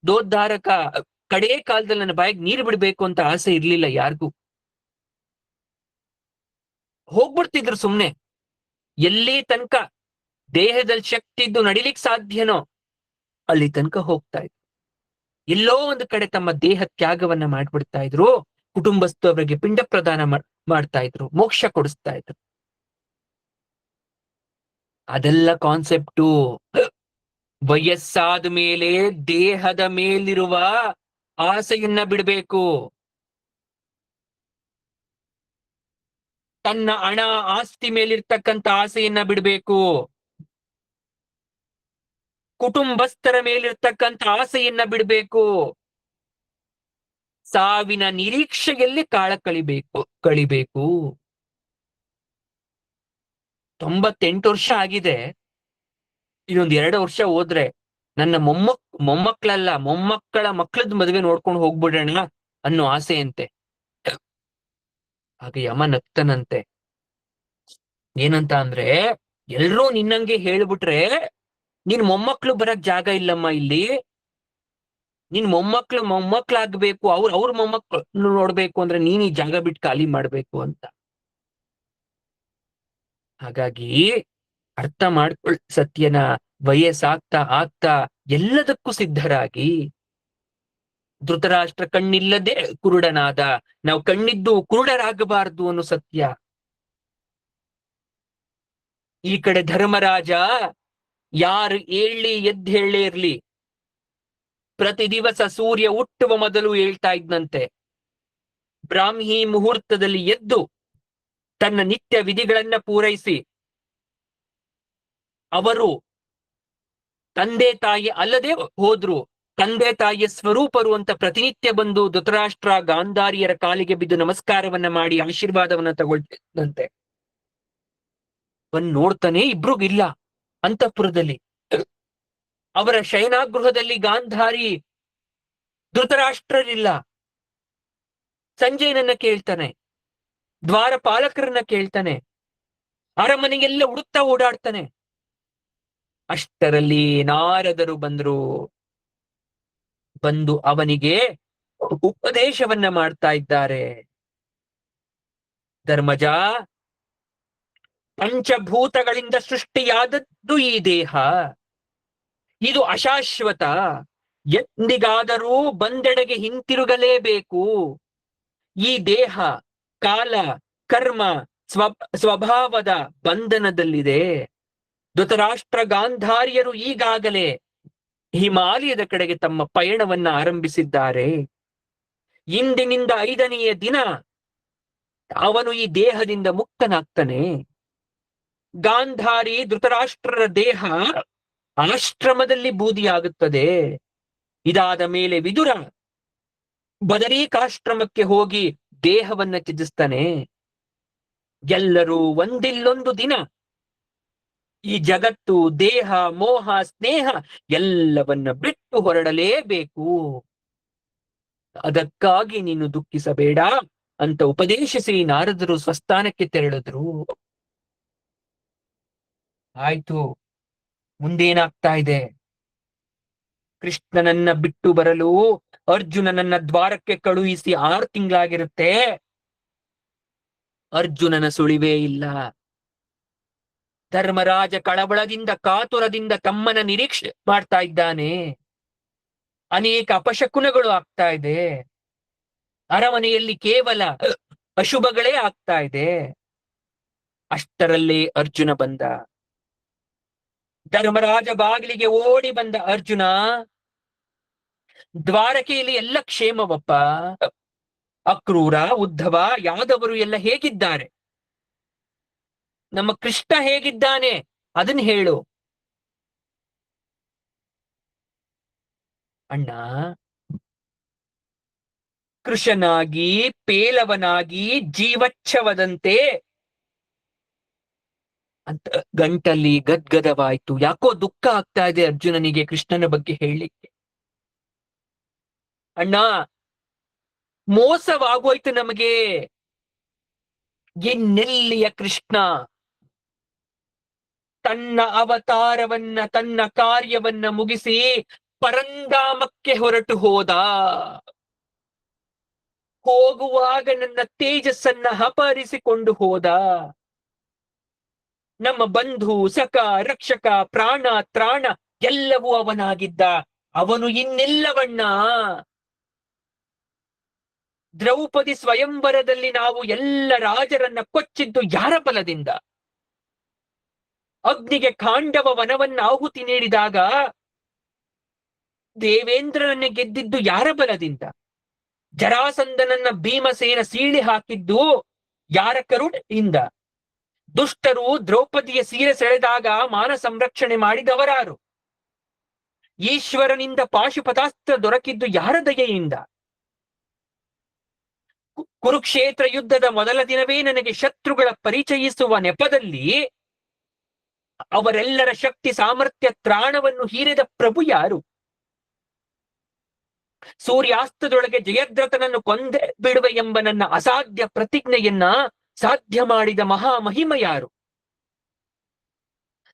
ದೋದ್ಧಾರಕ ಕಡೇ ಕಾಲದಲ್ಲಿ ನನ್ನ ಬಾಯಿಗೆ ನೀರು ಬಿಡ್ಬೇಕು ಅಂತ ಆಸೆ ಇರ್ಲಿಲ್ಲ ಯಾರಿಗೂ. ಹೋಗ್ಬಿಡ್ತಿದ್ರು ಸುಮ್ನೆ. ಎಲ್ಲಿ ತನಕ ದೇಹದಲ್ಲಿ ಶಕ್ತಿ ಇದ್ದು ನಡಿಲಿಕ್ ಸಾಧ್ಯನೋ ಅಲ್ಲಿ ತನಕ ಹೋಗ್ತಾ ಇದ್ರು. ಎಲ್ಲೋ ಒಂದು ಕಡೆ ತಮ್ಮ ದೇಹ ತ್ಯಾಗವನ್ನ ಮಾಡ್ಬಿಡ್ತಾ ಇದ್ರು. ಕುಟುಂಬಸ್ಥರು ಅವರಿಗೆ ಪಿಂಡ ಪ್ರದಾನ ಮಾಡ್ತಾ ಇದ್ರು, ಮೋಕ್ಷ ಕೊಡಿಸ್ತಾ ಇದ್ರು. ಅದೆಲ್ಲ ಕಾನ್ಸೆಪ್ಟು. ವಯಸ್ಸಾದ ಮೇಲೆ ದೇಹದ ಮೇಲಿರುವ ಆಸೆಯನ್ನ ಬಿಡಬೇಕು. ತನ್ನ ಹಣ ಆಸ್ತಿ ಮೇಲಿರ್ತಕ್ಕಂಥ ಆಸೆಯನ್ನ ಬಿಡಬೇಕು. ಕುಟುಂಬಸ್ಥರ ಮೇಲಿರ್ತಕ್ಕಂಥ ಆಸೆಯನ್ನ ಬಿಡಬೇಕು. ಸಾವಿನ ನಿರೀಕ್ಷೆಯಲ್ಲಿ ಕಾಲ ಕಳಿಬೇಕು. 98 ವರ್ಷ ಆಗಿದೆ, ಇನ್ನೊಂದ್ 2 ವರ್ಷ ಹೋದ್ರೆ ನನ್ನ ಮೊಮ್ಮಕ್ಕಳಲ್ಲ ಮೊಮ್ಮಕ್ಕಳ ಮಕ್ಕಳದ್ ಮದುವೆ ನೋಡ್ಕೊಂಡು ಹೋಗ್ಬಿಡೋಣ ಅನ್ನೋ ಆಸೆಯಂತೆ. ಹಾಗೆ ಯಮ ನಗ್ತನಂತೆ. ಏನಂತ ಅಂದ್ರೆ, ಎಲ್ರೂ ನಿನ್ನಂಗೆ ಹೇಳ್ಬಿಟ್ರೆ ನಿನ್ ಮೊಮ್ಮಕ್ಳು ಬರಕ್ ಜಾಗ ಇಲ್ಲಮ್ಮ ಇಲ್ಲಿ. ನಿನ್ ಮೊಮ್ಮಕ್ಳಾಗ್ಬೇಕು, ಅವ್ರ ಮೊಮ್ಮಕ್ಳು ನೋಡ್ಬೇಕು ಅಂದ್ರೆ ನೀನ್ ಈ ಜಾಗ ಬಿಟ್ಟು ಖಾಲಿ ಮಾಡ್ಬೇಕು ಅಂತ. ಹಾಗಾಗಿ ಅರ್ಥ ಮಾಡ್ಕೊಳ್ ಸತ್ಯನ. ವಯಸ್ಸಾಗ್ತಾ ಆಗ್ತಾ ಎಲ್ಲದಕ್ಕೂ ಸಿದ್ಧರಾಗಿ. ಧೃತರಾಷ್ಟ್ರ ಕಣ್ಣಿಲ್ಲದೆ ಕುರುಡನಾದ, ನಾವು ಕಣ್ಣಿದ್ದು ಕುರುಡರಾಗಬಾರದು ಅನ್ನೋ ಸತ್ಯ. ಈ ಕಡೆ ಧರ್ಮರಾಜ ಯಾರು ಎದ್ದೇಳೇ ಇರ್ಲಿ, ಪ್ರತಿ ದಿವಸ ಸೂರ್ಯ ಹುಟ್ಟುವ ಮೊದಲು ಹೇಳ್ತಾ ಇದ್ನಂತೆ, ಬ್ರಾಹ್ಮಿ ಮುಹೂರ್ತದಲ್ಲಿ ಎದ್ದು ತನ್ನ ನಿತ್ಯ ವಿಧಿಗಳನ್ನ ಪೂರೈಸಿ ಅವರು ತಂದೆ ತಾಯಿ ಅಲ್ಲದೆ ಹೋದ್ರು, ತಂದೆ ತಾಯಿಯ ಸ್ವರೂಪರು ಅಂತ ಪ್ರತಿನಿತ್ಯ ಬಂದು ಧೃತರಾಷ್ಟ್ರ ಗಾಂಧಾರಿಯರ ಕಾಲಿಗೆ ಬಿದ್ದು ನಮಸ್ಕಾರವನ್ನ ಮಾಡಿ ಆಶೀರ್ವಾದವನ್ನ ತಗೊಳ್ತಿದ್ದಂತೆ. ಬಂದು ನೋಡ್ತಾನೆ, ಇಬ್ರು ಇಲ್ಲ ಅಂತಃಪುರದಲ್ಲಿ. ಅವರ ಶಯನಾಗೃಹದಲ್ಲಿ ಗಾಂಧಾರಿ ಧೃತರಾಷ್ಟ್ರರಿಲ್ಲ. ಸಂಜಯನನ್ನ ಕೇಳ್ತಾನೆ, ದ್ವಾರಪಾಲಕರನ್ನ ಕೇಳ್ತಾನೆ, ಅರಮನೆಗೆಲ್ಲ ಹುಡುಕ್ತಾ ಓಡಾಡ್ತಾನೆ. ಅಷ್ಟರಲ್ಲಿ ನಾರದರು ಬಂದ್ರು. ಬಂದು ಅವನಿಗೆ ಉಪದೇಶವನ್ನ ಮಾಡ್ತಾ ಇದ್ದಾರೆ. ಧರ್ಮಜ, ಪಂಚಭೂತಗಳಿಂದ ಸೃಷ್ಟಿಯಾದದ್ದು ಈ ದೇಹ. ಇದು ಅಶಾಶ್ವತ. ಎಂದಿಗಾದರೂ ಬಂದೆಡೆಗೆ ಹಿಂತಿರುಗಲೇಬೇಕು. ಈ ದೇಹ ಕಾಲ ಕರ್ಮ ಸ್ವಭಾವದ ಬಂಧನದಲ್ಲಿದೆ. ಧೃತರಾಷ್ಟ್ರ ಗಾಂಧಾರಿಯರು ಈಗಾಗಲೇ ಹಿಮಾಲಯದ ಕಡೆಗೆ ತಮ್ಮ ಪಯಣವನ್ನ ಆರಂಭಿಸಿದ್ದಾರೆ. ಇಂದಿನಿಂದ 5ನೆಯ ದಿನ ಅವನು ಈ ದೇಹದಿಂದ ಮುಕ್ತನಾಗ್ತಾನೆ. ಗಾಂಧಾರಿ ಧೃತರಾಷ್ಟ್ರರ ದೇಹ ಆಶ್ರಮದಲ್ಲಿ ಬೂದಿಯಾಗುತ್ತದೆ. ಇದಾದ ಮೇಲೆ ವಿದುರ ಬದರೀಕಾಶ್ರಮಕ್ಕೆ ಹೋಗಿ ದೇಹವನ್ನ ತ್ಯಜಿಸ್ತಾನೆ. ಎಲ್ಲರೂ ಒಂದಿಲ್ಲೊಂದು ದಿನ ಈ ಜಗತ್ತು, ದೇಹ, ಮೋಹ, ಸ್ನೇಹ ಎಲ್ಲವನ್ನ ಬಿಟ್ಟು ಹೊರಡಲೇಬೇಕು. ಅದಕ್ಕಾಗಿ ನೀನು ದುಃಖಿಸಬೇಡ ಅಂತ ಉಪದೇಶಿಸಿ ನಾರದರು ಸ್ವಸ್ಥಾನಕ್ಕೆ ತೆರಳಿದ್ರು. ಆಯ್ತು, ಮುಂದೇನಾಗ್ತಾ ಇದೆ? ಕೃಷ್ಣನನ್ನ ಬಿಟ್ಟು ಬರಲು ಅರ್ಜುನನನ್ನ ದ್ವಾರಕ್ಕೆ ಕಳುಹಿಸಿ 6 ತಿಂಗಳಾಗಿರುತ್ತೆ. ಅರ್ಜುನನ ಸುಳಿವೇ ಇಲ್ಲ. ಧರ್ಮರಾಜ ಕಳವಳದಿಂದ, ಕಾತುರದಿಂದ ತಮ್ಮನ ನಿರೀಕ್ಷೆ ಮಾಡ್ತಾ ಇದ್ದಾನೆ. ಅನೇಕ ಅಪಶಕುನಗಳು ಆಗ್ತಾ ಇದೆ. ಅರಮನೆಯಲ್ಲಿ ಕೇವಲ ಅಶುಭಗಳೇ ಆಗ್ತಾ ಇದೆ. ಅಷ್ಟರಲ್ಲೇ ಅರ್ಜುನ ಬಂದ. ಧರ್ಮರಾಜ ಬಾಗಿಲಿಗೆ ಓಡಿ ಬಂದ ಅರ್ಜುನ, ದ್ವಾರಕೆಯಲ್ಲಿ ಎಲ್ಲ ಕ್ಷೇಮವಪ್ಪ. ಅಕ್ರೂರ, ಉದ್ಧವ, ಯಾದವರು ಎಲ್ಲ ಹೇಗಿದ್ದಾರೆ? ನಮ್ಮ ಕೃಷ್ಣ ಹೇಗಿದ್ದಾನೆ ಅದನ್ನ ಹೇಳು. ಅಣ್ಣ, ಕೃಷನಾಗಿ ಪೇಲವನಾಗಿ ಜೀವಚ್ಛವದಂತೆ ಅಂತ ಗಂಟಲ್ಲಿ ಗದ್ಗದವಾಯ್ತು. ಯಾಕೋ ದುಃಖ ಆಗ್ತಾ ಇದೆ ಅರ್ಜುನನಿಗೆ ಕೃಷ್ಣನ ಬಗ್ಗೆ ಹೇಳಲಿಕ್ಕೆ. ಅಣ್ಣ, ಮೋಸವಾಗೋಯ್ತು ನಮಗೆ. ಇನ್ನೆಲ್ಲಿಯ ಕೃಷ್ಣ ತನ್ನ ಅವತಾರವನ್ನ, ತನ್ನ ಕಾರ್ಯವನ್ನ ಮುಗಿಸಿ ಪರಂಧಾಮಕ್ಕೆ ಹೊರಟು ಹೋದ. ಹೋಗುವಾಗ ನನ್ನ ತೇಜಸ್ಸನ್ನ ಅಪಹರಿಸಿಕೊಂಡು ಹೋದ. ನಮ್ಮ ಬಂಧು, ಸಖ, ರಕ್ಷಕ, ಪ್ರಾಣ, ತ್ರಾಣ ಎಲ್ಲವೂ ಅವನಾಗಿದ್ದ. ಅವನು ಇನ್ನೆಲ್ಲವಣ್ಣ. ದ್ರೌಪದಿ ಸ್ವಯಂವರದಲ್ಲಿ ನಾವು ಎಲ್ಲ ರಾಜರನ್ನ ಕೊಚ್ಚಿದ್ದು ಯಾರ ಬಲದಿಂದ? ಅಗ್ನಿಗೆ ಖಾಂಡವ ವನವನ್ನ ಆಹುತಿ ನೀಡಿದಾಗ ದೇವೇಂದ್ರನನ್ನ ಗೆದ್ದಿದ್ದು ಯಾರ ಬಲದಿಂದ? ಜರಾಸಂದನನ್ನ ಭೀಮಸೇನ ಸೀಳಿ ಹಾಕಿದ್ದು ಯಾರ ಕರುಣೆಯಿಂದ? ದುಷ್ಟರು ದ್ರೌಪದಿಯ ಸೀರೆ ಸೆಳೆದಾಗ ಮಾನ ಸಂರಕ್ಷಣೆ ಮಾಡಿದವರಾರು? ಈಶ್ವರನಿಂದ ಪಾಶುಪತಾಸ್ತ್ರ ದೊರಕಿದ್ದು ಯಾರ ದಯೆಯಿಂದ? ಕುರುಕ್ಷೇತ್ರ ಯುದ್ಧದ ಮೊದಲ ದಿನವೇ ನನಗೆ ಶತ್ರುಗಳ ಪರಿಚಯಿಸುವ ನೆಪದಲ್ಲಿ ಅವರೆಲ್ಲರ ಶಕ್ತಿ ಸಾಮರ್ಥ್ಯ ತ್ರಾಣವನ್ನು ಹೀರಿದ ಪ್ರಭು ಯಾರು? ಸೂರ್ಯಾಸ್ತದೊಳಗೆ ಜಯದ್ರಥನನ್ನು ಕೊಂದೆ ಬಿಡುವೆ ಎಂಬ ನನ್ನ ಅಸಾಧ್ಯ ಪ್ರತಿಜ್ಞೆಯನ್ನ ಸಾಧ್ಯ ಮಾಡಿದ ಮಹಾಮಹಿಮ ಯಾರು?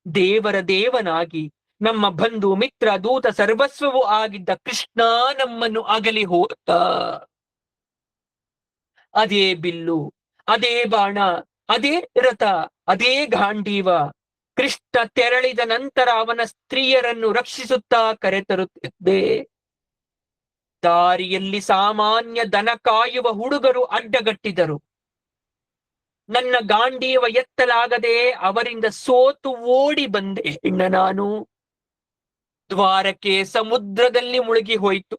ದೇವರ ದೇವನಾಗಿ ನಮ್ಮ ಬಂಧು ಮಿತ್ರ ದೂತ ಸರ್ವಸ್ವವೂ ಆಗಿದ್ದ ಕೃಷ್ಣ ನಮ್ಮನ್ನು ಅಗಲಿ ಹೋದ. ಅದೇ ಬಿಲ್ಲು, ಅದೇ ಬಾಣ, ಅದೇ ರಥ, ಅದೇ ಗಾಂಡೀವ. ಕೃಷ್ಣ ತೆರಳಿದ ನಂತರ ಅವನ ಸ್ತ್ರೀಯರನ್ನು ರಕ್ಷಿಸುತ್ತಾ ಕರೆತರುತ್ತಿದ್ದೆ. ದಾರಿಯಲ್ಲಿ ಸಾಮಾನ್ಯ ದನ ಕಾಯುವ ಹುಡುಗರು ಅಡ್ಡಗಟ್ಟಿದರು. ನನ್ನ ಗಾಂಡೀವ ಎತ್ತಲಾಗದೆ ಅವರಿಂದ ಸೋತು ಓಡಿ ಬಂದೆ. ಇನ್ನ ನಾನು ದ್ವಾರಕೆ ಸಮುದ್ರದಲ್ಲಿ ಮುಳುಗಿ ಹೋಯಿತು.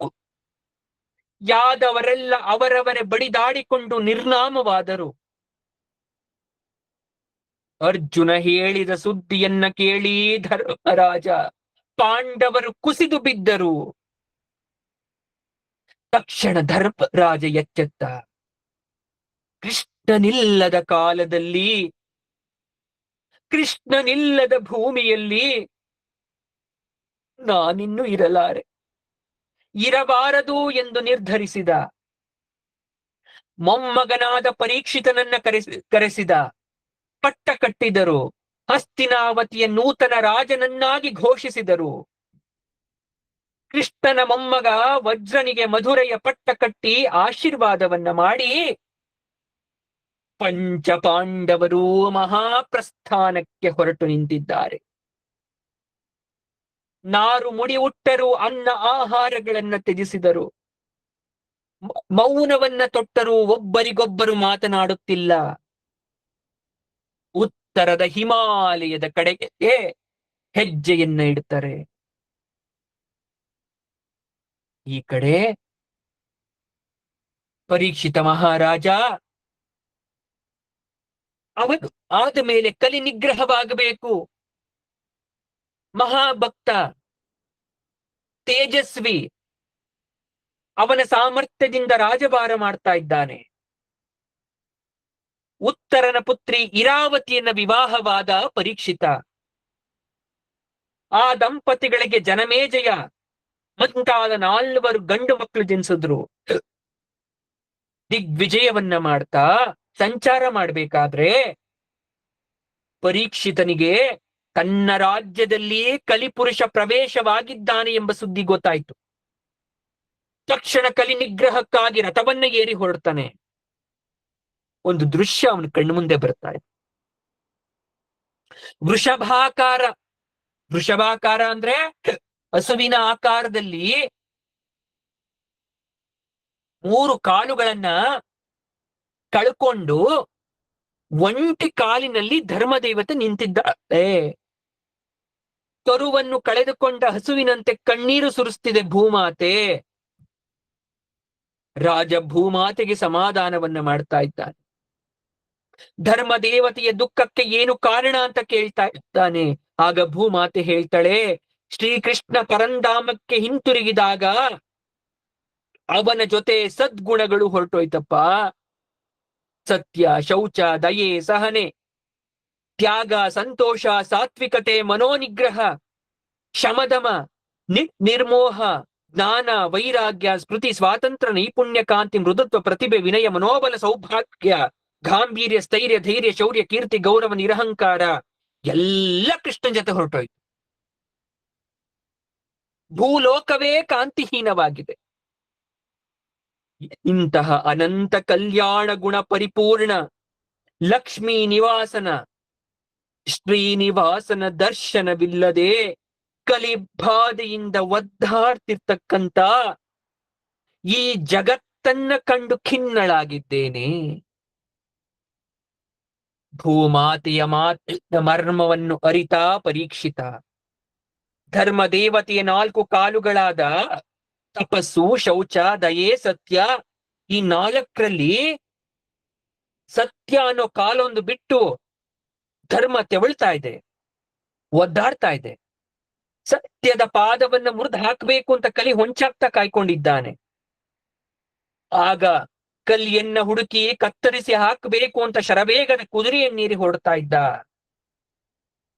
ಯಾದವರೆಲ್ಲ ಅವರವರೇ ಬಡಿದಾಡಿಕೊಂಡು ನಿರ್ನಾಮವಾದರು. ಅರ್ಜುನ ಹೇಳಿದ ಸುದ್ದಿಯನ್ನ ಕೇಳಿ ಧರ್ಮರಾಜ ಪಾಂಡವರು ಕುಸಿದು ಬಿದ್ದರು. ತಕ್ಷಣ ಧರ್ಮರಾಜ ಎಚ್ಚೆತ್ತ. ಕೃಷ್ಣನಿಲ್ಲದ ಕಾಲದಲ್ಲಿ, ಕೃಷ್ಣನಿಲ್ಲದ ಭೂಮಿಯಲ್ಲಿ ನಾನಿನ್ನು ಇರಲಾರೆ, ಇರಬಾರದು ಎಂದು ನಿರ್ಧರಿಸಿದ. ಮೊಮ್ಮಗನಾದ ಪರೀಕ್ಷಿತನನ್ನ ಕರೆಸಿದ. ಪಟ್ಟ ಕಟ್ಟಿದರು. ಹಸ್ತಿನಾವತಿಯ ನೂತನ ರಾಜನನ್ನಾಗಿ ಘೋಷಿಸಿದರು. ಕೃಷ್ಣನ ಮೊಮ್ಮಗ ವಜ್ರನಿಗೆ ಮಧುರೆಯ ಪಟ್ಟ ಕಟ್ಟಿ ಆಶೀರ್ವಾದವನ್ನ ಮಾಡಿ ಪಂಚಪಾಂಡವರು ಮಹಾಪ್ರಸ್ಥಾನಕ್ಕೆ ಹೊರಟು ನಿಂತಿದ್ದಾರೆ. ನಾರು ಮುಡಿ ಉಟ್ಟರು, ಅನ್ನ ಆಹಾರಗಳನ್ನ ತ್ಯಜಿಸಿದರು. ಮೌನವನ್ನ ತೊಟ್ಟರು, ಒಬ್ಬರಿಗೊಬ್ಬರು ಮಾತನಾಡುತ್ತಿಲ್ಲ. ಉತ್ತರದ ಹಿಮಾಲಯದ ಕಡೆಗೆ ಹೆಜ್ಜೆಯನ್ನ ಇಡುತ್ತಾರೆ. ಈ ಕಡೆ ಪರೀಕ್ಷಿತ ಮಹಾರಾಜ ಅವನು ಆದ ಮೇಲೆ ಕಲಿ ನಿಗ್ರಹವಾಗಬೇಕು. ಮಹಾಭಕ್ತ, ತೇಜಸ್ವಿ, ಅವನ ಸಾಮರ್ಥ್ಯದಿಂದ ರಾಜಭಾರ ಮಾಡ್ತಾ ಇದ್ದಾನೆ. ಉತ್ತರನ ಪುತ್ರಿ ಇರಾವತಿಯನ್ನ ವಿವಾಹವಾದ ಪರೀಕ್ಷಿತ. ಆ ದಂಪತಿಗಳಿಗೆ ಜನಮೇಜಯ ಮುಂತಾದ 4 ಗಂಡು ಮಕ್ಕಳು ಜನಿಸಿದ್ರು. ದಿಗ್ವಿಜಯವನ್ನ ಮಾಡ್ತಾ ಸಂಚಾರ ಮಾಡ್ಬೇಕಾದ್ರೆ ಪರೀಕ್ಷಿತನಿಗೆ ತನ್ನ ರಾಜ್ಯದಲ್ಲಿಯೇ ಕಲಿಪುರುಷ ಪ್ರವೇಶವಾಗಿದ್ದಾನೆ ಎಂಬ ಸುದ್ದಿ ಗೊತ್ತಾಯ್ತು. ತಕ್ಷಣ ಕಲಿ ನಿಗ್ರಹಕ್ಕಾಗಿ ರಥವನ್ನ ಏರಿ ಹೊರಡ್ತಾನೆ. ಒಂದು ದೃಶ್ಯ ಅವನ ಕಣ್ಣು ಮುಂದೆ ಬರ್ತಾ ಇದೆ. ವೃಷಭಾಕಾರ. ವೃಷಭಾಕಾರ ಅಂದ್ರೆ ಹಸುವಿನ ಆಕಾರದಲ್ಲಿ 3 ಕಾಲುಗಳನ್ನ ಕಳ್ಕೊಂಡು ಒಂಟಿ ಕಾಲಿನಲ್ಲಿ ಧರ್ಮದೇವತೆ ನಿಂತಿದ್ದಾಳೆ. ಕರುವನ್ನು ಕಳೆದುಕೊಂಡ ಹಸುವಿನಂತೆ ಕಣ್ಣೀರು ಸುರಿಸ್ತಿದೆ ಭೂಮಾತೆ. ರಾಜ ಭೂಮಾತೆಗೆ ಸಮಾಧಾನವನ್ನ ಮಾಡ್ತಾ ಇದ್ದಾನೆ. ಧರ್ಮದೇವತೆಯ ದುಃಖಕ್ಕೆ ಏನು ಕಾರಣ ಅಂತ ಕೇಳ್ತಾ ಇದ್ದಾನೆ. ಆಗ ಭೂಮಾತೆ ಹೇಳ್ತಾಳೆ, ಶ್ರೀಕೃಷ್ಣ ಪರಂಧಾಮಕ್ಕೆ ಹಿಂತಿರುಗಿದಾಗ ಅವನ ಜೊತೆ ಸದ್ಗುಣಗಳು ಹೊರಟೋಯ್ತಪ್ಪ. ಸತ್ಯ, ಶೌಚ, ದಯೆ, ಸಹನೆ, ತ್ಯಾಗ, ಸಂತೋಷ, ಸಾತ್ವಿಕತೆ, ಮನೋನಿಗ್ರಹ, ಶಮದಮ, ನಿರ್ಮೋಹ, ಜ್ಞಾನ, ವೈರಾಗ್ಯ, ಸ್ಮೃತಿ, ಸ್ವಾತಂತ್ರ್ಯ, ನೈಪುಣ್ಯ, ಕಾಂತಿ, ಮೃದುತ್ವ, ಪ್ರತಿಭೆ, ವಿನಯ, ಮನೋಬಲ, ಸೌಭಾಗ್ಯ, ಗಾಂಭೀರ್ಯ, ಸ್ಥೈರ್ಯ, ಧೈರ್ಯ, ಶೌರ್ಯ, ಕೀರ್ತಿ, ಗೌರವ, ನಿರಹಂಕಾರ ಎಲ್ಲ ಕೃಷ್ಣನ ಜೊತೆ ಹೊರಟೋಯ್ತು. ಭೂಲೋಕವೇ ಕಾಂತಿಹೀನವಾಗಿದೆ. ಇಂತಹ ಅನಂತ ಕಲ್ಯಾಣ ಗುಣ ಪರಿಪೂರ್ಣ ಲಕ್ಷ್ಮೀ ನಿವಾಸನ, ಶ್ರೀನಿವಾಸನ ದರ್ಶನವಿಲ್ಲದೆ ಕಲಿಬಾಧೆಯಿಂದ ಒದ್ದಾಡ್ತಿರ್ತಕ್ಕಂತ ಈ ಜಗತ್ತನ್ನ ಕಂಡು ಖಿನ್ನಳಾಗಿದ್ದೇನೆ. ಭೂಮಾತೆಯ ಮರ್ಮವನ್ನು ಅರಿತ ಪರೀಕ್ಷಿತ ಧರ್ಮದೇವತೆಯ 4 ಕಾಲುಗಳಾದ ತಪಸ್ಸು, ಶೌಚ, ದಯೆ, ಸತ್ಯ, ಈ 4ರಲ್ಲಿ ಸತ್ಯ ಅನ್ನೋ ಕಾಲೊಂದು ಬಿಟ್ಟು ಧರ್ಮ ತೆವಳ್ತಾ ಇದೆ, ಒದ್ದಾಡ್ತಾ ಇದೆ. ಸತ್ಯದ ಪಾದವನ್ನ ಮುರಿದು ಹಾಕಬೇಕು ಅಂತ ಕಲಿ ಹೊಂಚಾಗ್ತಾ ಕಾಯ್ಕೊಂಡಿದ್ದಾನೆ. ಆಗ ಕಲಿಯನ್ನ ಹುಡುಕಿ ಕತ್ತರಿಸಿ ಹಾಕಬೇಕು ಅಂತ ಶರವೇಗದ ಕುದುರೆಯನ್ನೇರಿ ಹೊರಡ್ತಾ ಇದ್ದ.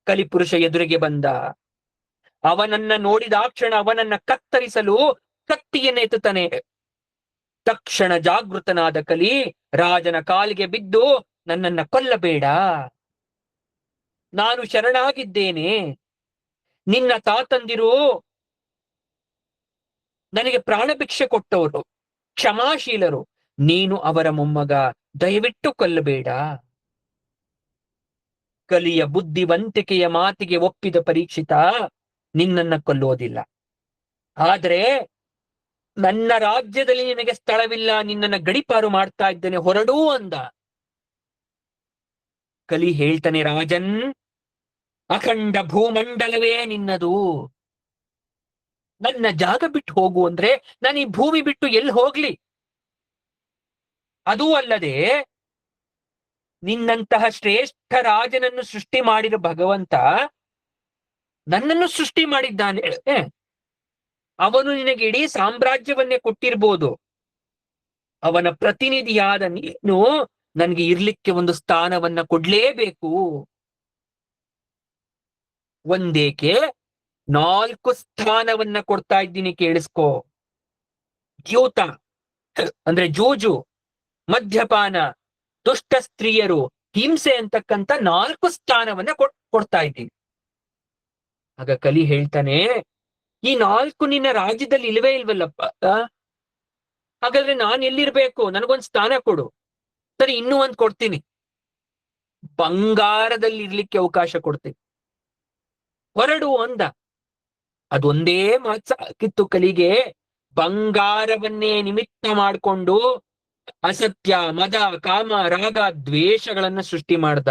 ಕಲಿಪುರುಷ ಎದುರಿಗೆ ಬಂದ. ಅವನನ್ನ ನೋಡಿದಾಕ್ಷಣ ಅವನನ್ನ ಕತ್ತರಿಸಲು ಕತ್ತಿಯನ್ನು ಎತ್ತುತ್ತಾನೆ. ತಕ್ಷಣ ಜಾಗೃತನಾದ ಕಲಿ ರಾಜನ ಕಾಲಿಗೆ ಬಿದ್ದು, ನನ್ನನ್ನ ಕೊಲ್ಲಬೇಡ, ನಾನು ಶರಣಾಗಿದ್ದೇನೆ. ನಿನ್ನ ತಾತಂದಿರು ನನಗೆ ಪ್ರಾಣ ಭಿಕ್ಷೆ ಕೊಟ್ಟವರು, ಕ್ಷಮಾಶೀಲರು. ನೀನು ಅವರ ಮೊಮ್ಮಗ, ದಯವಿಟ್ಟು ಕೊಲ್ಲಬೇಡ. ಕಲಿಯ ಬುದ್ಧಿವಂತಿಕೆಯ ಮಾತಿಗೆ ಒಪ್ಪಿದ ಪರೀಕ್ಷಿತ, ನಿನ್ನನ್ನ ಕೊಲ್ಲೋದಿಲ್ಲ, ಆದ್ರೆ ನನ್ನ ರಾಜ್ಯದಲ್ಲಿ ನಿನಗೆ ಸ್ಥಳವಿಲ್ಲ, ನಿನ್ನನ್ನ ಗಡಿಪಾರು ಮಾಡ್ತಾ ಇದ್ದೇನೆ, ಹೊರಡೂ ಅಂದ. ಕಲಿ ಹೇಳ್ತಾನೆ, ರಾಜನ್, ಅಖಂಡ ಭೂಮಂಡಲವೇ ನಿನ್ನದು. ನನ್ನ ಜಾಗ ಬಿಟ್ಟು ಹೋಗು ಅಂದ್ರೆ ನಾನು ಈ ಭೂಮಿ ಬಿಟ್ಟು ಎಲ್ಲಿ ಹೋಗ್ಲಿ? ಅದೂ ಅಲ್ಲದೆ ನಿನ್ನಂತಹ ಶ್ರೇಷ್ಠ ರಾಜನನ್ನು ಸೃಷ್ಟಿ ಮಾಡಿದ ಭಗವಂತ ನನ್ನನ್ನು ಸೃಷ್ಟಿ ಮಾಡಿದ್ದಾನೆ. ಅವನು ನಿನಗೆ ಇಡೀ ಸಾಮ್ರಾಜ್ಯವನ್ನೇ ಕೊಟ್ಟಿರ್ಬೋದು, ಅವನ ಪ್ರತಿನಿಧಿಯಾದ ನೀನು ನನ್ಗೆ ಇರ್ಲಿಕ್ಕೆ ಒಂದು ಸ್ಥಾನವನ್ನ ಕೊಡ್ಲೇಬೇಕು. ಒಂದೇಕೆ 4 ಸ್ಥಾನವನ್ನ ಕೊಡ್ತಾ ಇದ್ದೀನಿ, ಕೇಳಿಸ್ಕೋ. ದ್ಯೂತ ಅಂದ್ರೆ ಜೂಜು, ಮದ್ಯಪಾನ, ದುಷ್ಟ ಸ್ತ್ರೀಯರು, ಹಿಂಸೆ ಅಂತಕ್ಕಂಥ 4 ಸ್ಥಾನವನ್ನ ಕೊಡ್ತಾ ಇದ್ದೀನಿ. ಆಗ ಕಲಿ ಹೇಳ್ತಾನೆ, ಈ 4 ನಿನ್ನ ರಾಜ್ಯದಲ್ಲಿ ಇಲ್ವೇ ಇಲ್ವಲ್ಲಪ್ಪ, ಹಾಗಾದ್ರೆ ನಾನ್ ಎಲ್ಲಿರ್ಬೇಕು? ನನಗೊಂದ್ ಸ್ಥಾನ ಕೊಡು. ಸರಿ, ಇನ್ನೂ ಒಂದ್ ಕೊಡ್ತೀನಿ, ಬಂಗಾರದಲ್ಲಿ ಇರ್ಲಿಕ್ಕೆ ಅವಕಾಶ ಕೊಡ್ತೀನಿ, ಹೊರಡು ಅಂದ. ಅದೊಂದೇ ಮಾತು ಸಾಕಿತ್ತು ಕಲಿಗೆ. ಬಂಗಾರವನ್ನೇ ನಿಮಿತ್ತ ಮಾಡಿಕೊಂಡು ಅಸತ್ಯ, ಮದ, ಕಾಮ, ರಾಗ, ದ್ವೇಷಗಳನ್ನ ಸೃಷ್ಟಿ ಮಾಡ್ದ.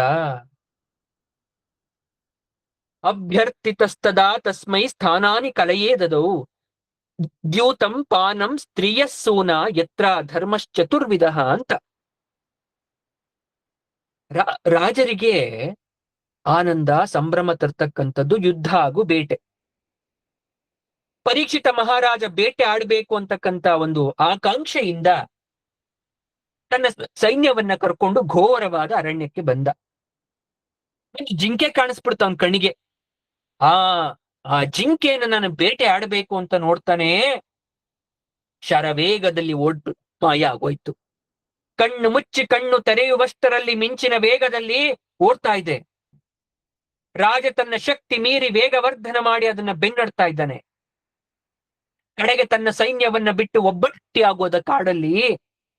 ಅಭ್ಯರ್ಥಿತಸ್ತದಾ ತಸ್ಮೈ ಸ್ಥಾನಾನಿ ಕಲಯೇದದವು ದ್ಯೂತಂ ಪಾನಂ ಸ್ತ್ರೀಯ ಸೂನ ಯತ್ರ ಧರ್ಮಶ್ಚತುರ್ವಿಧ ಅಂತ. ರಾಜರಿಗೆ ಆನಂದ ಸಂಭ್ರಮ ತರ್ತಕ್ಕಂಥದ್ದು ಯುದ್ಧ ಹಾಗೂ ಬೇಟೆ. ಪರೀಕ್ಷಿತ ಮಹಾರಾಜ ಬೇಟೆ ಆಡ್ಬೇಕು ಅಂತಕ್ಕಂಥ ಒಂದು ಆಕಾಂಕ್ಷೆಯಿಂದ ತನ್ನ ಸೈನ್ಯವನ್ನ ಕರ್ಕೊಂಡು ಘೋರವಾದ ಅರಣ್ಯಕ್ಕೆ ಬಂದ. ಜಿಂಕೆ ಕಾಣಿಸ್ಬಿಡ್ತ ಅವನ ಕಣ್ಣಿಗೆ. ಆ ಜಿಂಕೆಯನ್ನು ನಾನು ಬೇಟೆ ಆಡಬೇಕು ಅಂತ ನೋಡ್ತಾನೆ. ಶರವೇಗದಲ್ಲಿ ಮಾಯ ಆಗೋಯ್ತು. ಕಣ್ಣು ಮುಚ್ಚಿ ಕಣ್ಣು ತೆರೆಯುವಷ್ಟರಲ್ಲಿ ಮಿಂಚಿನ ವೇಗದಲ್ಲಿ ಓಡ್ತಾ ಇದೆ. ರಾಜ ತನ್ನ ಶಕ್ತಿ ಮೀರಿ ವೇಗವರ್ಧನ ಮಾಡಿ ಅದನ್ನ ಬೆನ್ನಡ್ತಾ ಇದ್ದಾನೆ. ಕಡೆಗೆ ತನ್ನ ಸೈನ್ಯವನ್ನ ಬಿಟ್ಟು ಒಬ್ಬಟ್ಟಿ ಆಗೋದ ಕಾಡಲ್ಲಿ